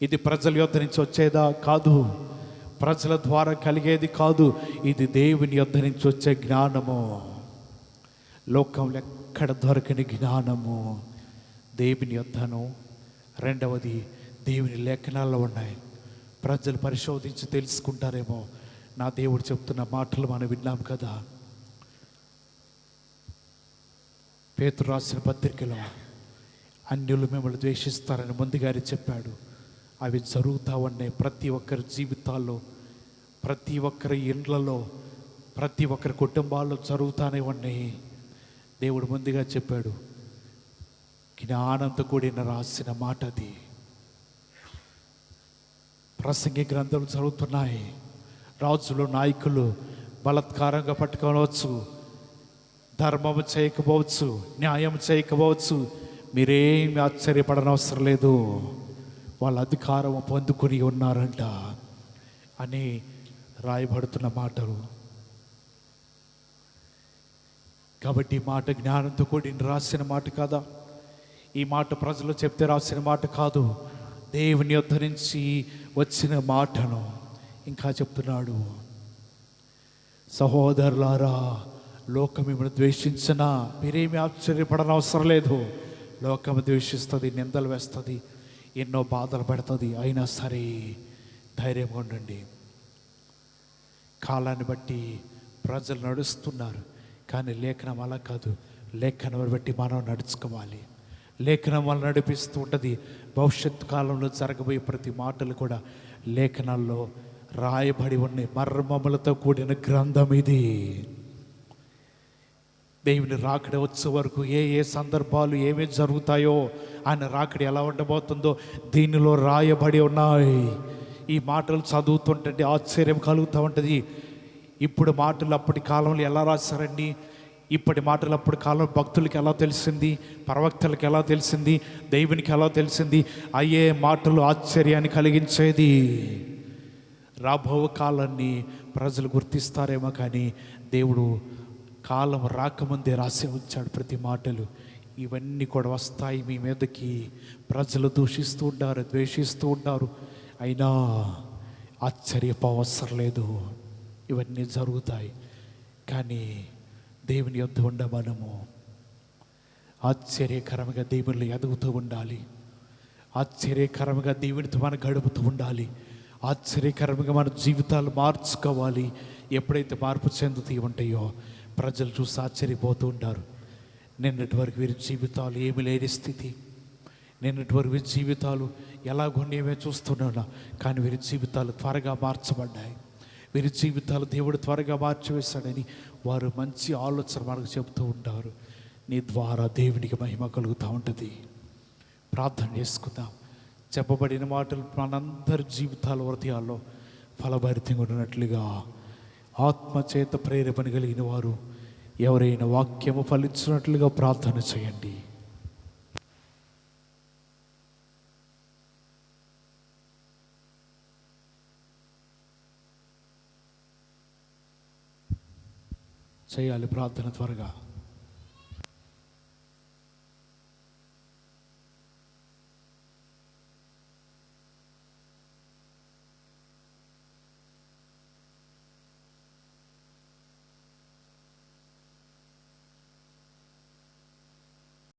ఇది ప్రజల యొద్ద నుంచి వచ్చేదా? కాదు. ప్రజల ద్వారా కలిగేది కాదు. ఇది దేవుని యొద్ద నుంచి వచ్చే జ్ఞానము. లోకంలో ఎక్కడ దొరకని జ్ఞానము దేవుని యొద్దను. రెండవది దేవుని లేఖనాల్లో ఉన్నాయి. ప్రజలు పరిశోధించి తెలుసుకుంటారేమో. నా దేవుడు చెప్తున్న మాటలు మనం విన్నాం కదా. పేతురు రాసిన పత్రికలో అన్యులు మిమ్మల్ని ద్వేషిస్తారని ముందుగానే చెప్పాడు. అవి జరుగుతూ ఉన్నాయి ప్రతి ఒక్కరి జీవితాల్లో, ప్రతి ఒక్కరి ఇండ్లలో, ప్రతి ఒక్కరి కుటుంబాల్లో జరుగుతూనే ఉన్నాయి. దేవుడు ముందుగా చెప్పాడు. జ్ఞానంతో కూడిన రాసిన మాట అది. ప్రసంగి గ్రంథాలు జరుగుతున్నాయి. రాజులు, నాయకులు బలాత్కారంగా పట్టుకోవచ్చు, ధర్మము చేయకపోవచ్చు, న్యాయం చేయకపోవచ్చు. మీరేమి ఆశ్చర్యపడనవసరం లేదు, వాళ్ళ అధికారం పొందుకొని ఉన్నారంట అని రాయబడుతున్న మాటలు. కాబట్టి ఈ మాట జ్ఞానంతో కూడిన రాసిన మాట కాదా? ఈ మాట ప్రజలు చెప్తే రాసిన మాట కాదు, దేవుని యొద్ద నుంచి వచ్చిన మాటను. ఇంకా చెప్తున్నాడు, సహోదరులారా, లోకం మిమ్మల్ని ద్వేషించినా మీరేమి ఆశ్చర్యపడనవసరం లేదు. లోకం ద్వేషిస్తుంది, నిందలు వేస్తుంది, ఎన్నో బాధలు పెడుతుంది. అయినా సరే ధైర్యంగా ఉండండి. కాలాన్ని బట్టి ప్రజలు నడుస్తున్నారు, కానీ లేఖనం అలా కాదు. లేఖనం బట్టి మనం నడుచుకోవాలి. లేఖనం వల్ల నడిపిస్తూ ఉంటుంది. భవిష్యత్తు కాలంలో జరగబోయే ప్రతి మాటలు కూడా లేఖనాల్లో రాయబడి ఉన్నాయి. మర్మములతో కూడిన గ్రంథం ఇది. దేవుని రాకడ వచ్చే వరకు ఏ ఏ సందర్భాలు ఏమేమి జరుగుతాయో, ఆయన రాకడ ఎలా ఉండబోతుందో దీనిలో రాయబడి ఉన్నాయి. ఈ మాటలు చదువుతుంటే ఆశ్చర్యం కలుగుతూ ఉంటుంది. ఇప్పుడు మాటలు అప్పటి కాలంలో ఎలా రాశారండి? ఇప్పటి మాటలు అప్పటి కాలంలో భక్తులకి ఎలా తెలిసింది? ప్రవక్తలకు ఎలా తెలిసింది? దేవునికి ఎలా తెలిసింది? అయ్యే మాటలు ఆశ్చర్యాన్ని కలిగించేది. రాబో కాలాన్ని ప్రజలు గుర్తిస్తారేమో, కానీ దేవుడు కాలం రాకముందే రాసి ఉంచాడు ప్రతి మాటలు. ఇవన్నీ కూడా వస్తాయి మీ మీదకి. ప్రజలు దూషిస్తూ ఉంటారు, ద్వేషిస్తూ ఉంటారు, అయినా ఆశ్చర్యపోవసరం లేదు. ఇవన్నీ జరుగుతాయి. కానీ దేవుని యొద్ద ఉండ మనము ఆశ్చర్యకరంగా దేవుళ్ళు ఎదుగుతూ ఉండాలి. ఆశ్చర్యకరంగా దేవునితో మనం గడుపుతూ ఉండాలి. ఆశ్చర్యకరంగా మన జీవితాలు మార్చుకోవాలి. ఎప్పుడైతే మార్పు చెందుతూ ఉంటాయో ప్రజలు చూసి ఆశ్చర్యపోతూ ఉంటారు. నిన్నటి వరకు వీరి జీవితాలు ఏమి లేని స్థితి, నిన్నటి వరకు వీరి జీవితాలు ఎలాగొనేవే చూస్తున్నాను, కానీ వీరి జీవితాలు త్వరగా మార్చబడ్డాయి. వీరి జీవితాలు దేవుడు త్వరగా మార్చివేశాడని వారు మంచి ఆలోచన మనకు చెబుతూ ఉంటారు. నీ ద్వారా దేవునికి మహిమ కలుగుతూ ఉంటుంది. ప్రార్థన చేసుకుందాం. చెప్పబడిన మాటలు మనందరి జీవితాల హృదయాల్లో ఫలభరితంగా ఉన్నట్లుగా ఆత్మచేత ప్రేరేపణ కలిగిన వారు ఎవరైనా వాక్యము ఫలించినట్లుగా ప్రార్థన చేయండి. చేయాలి ప్రార్థన త్వరగా.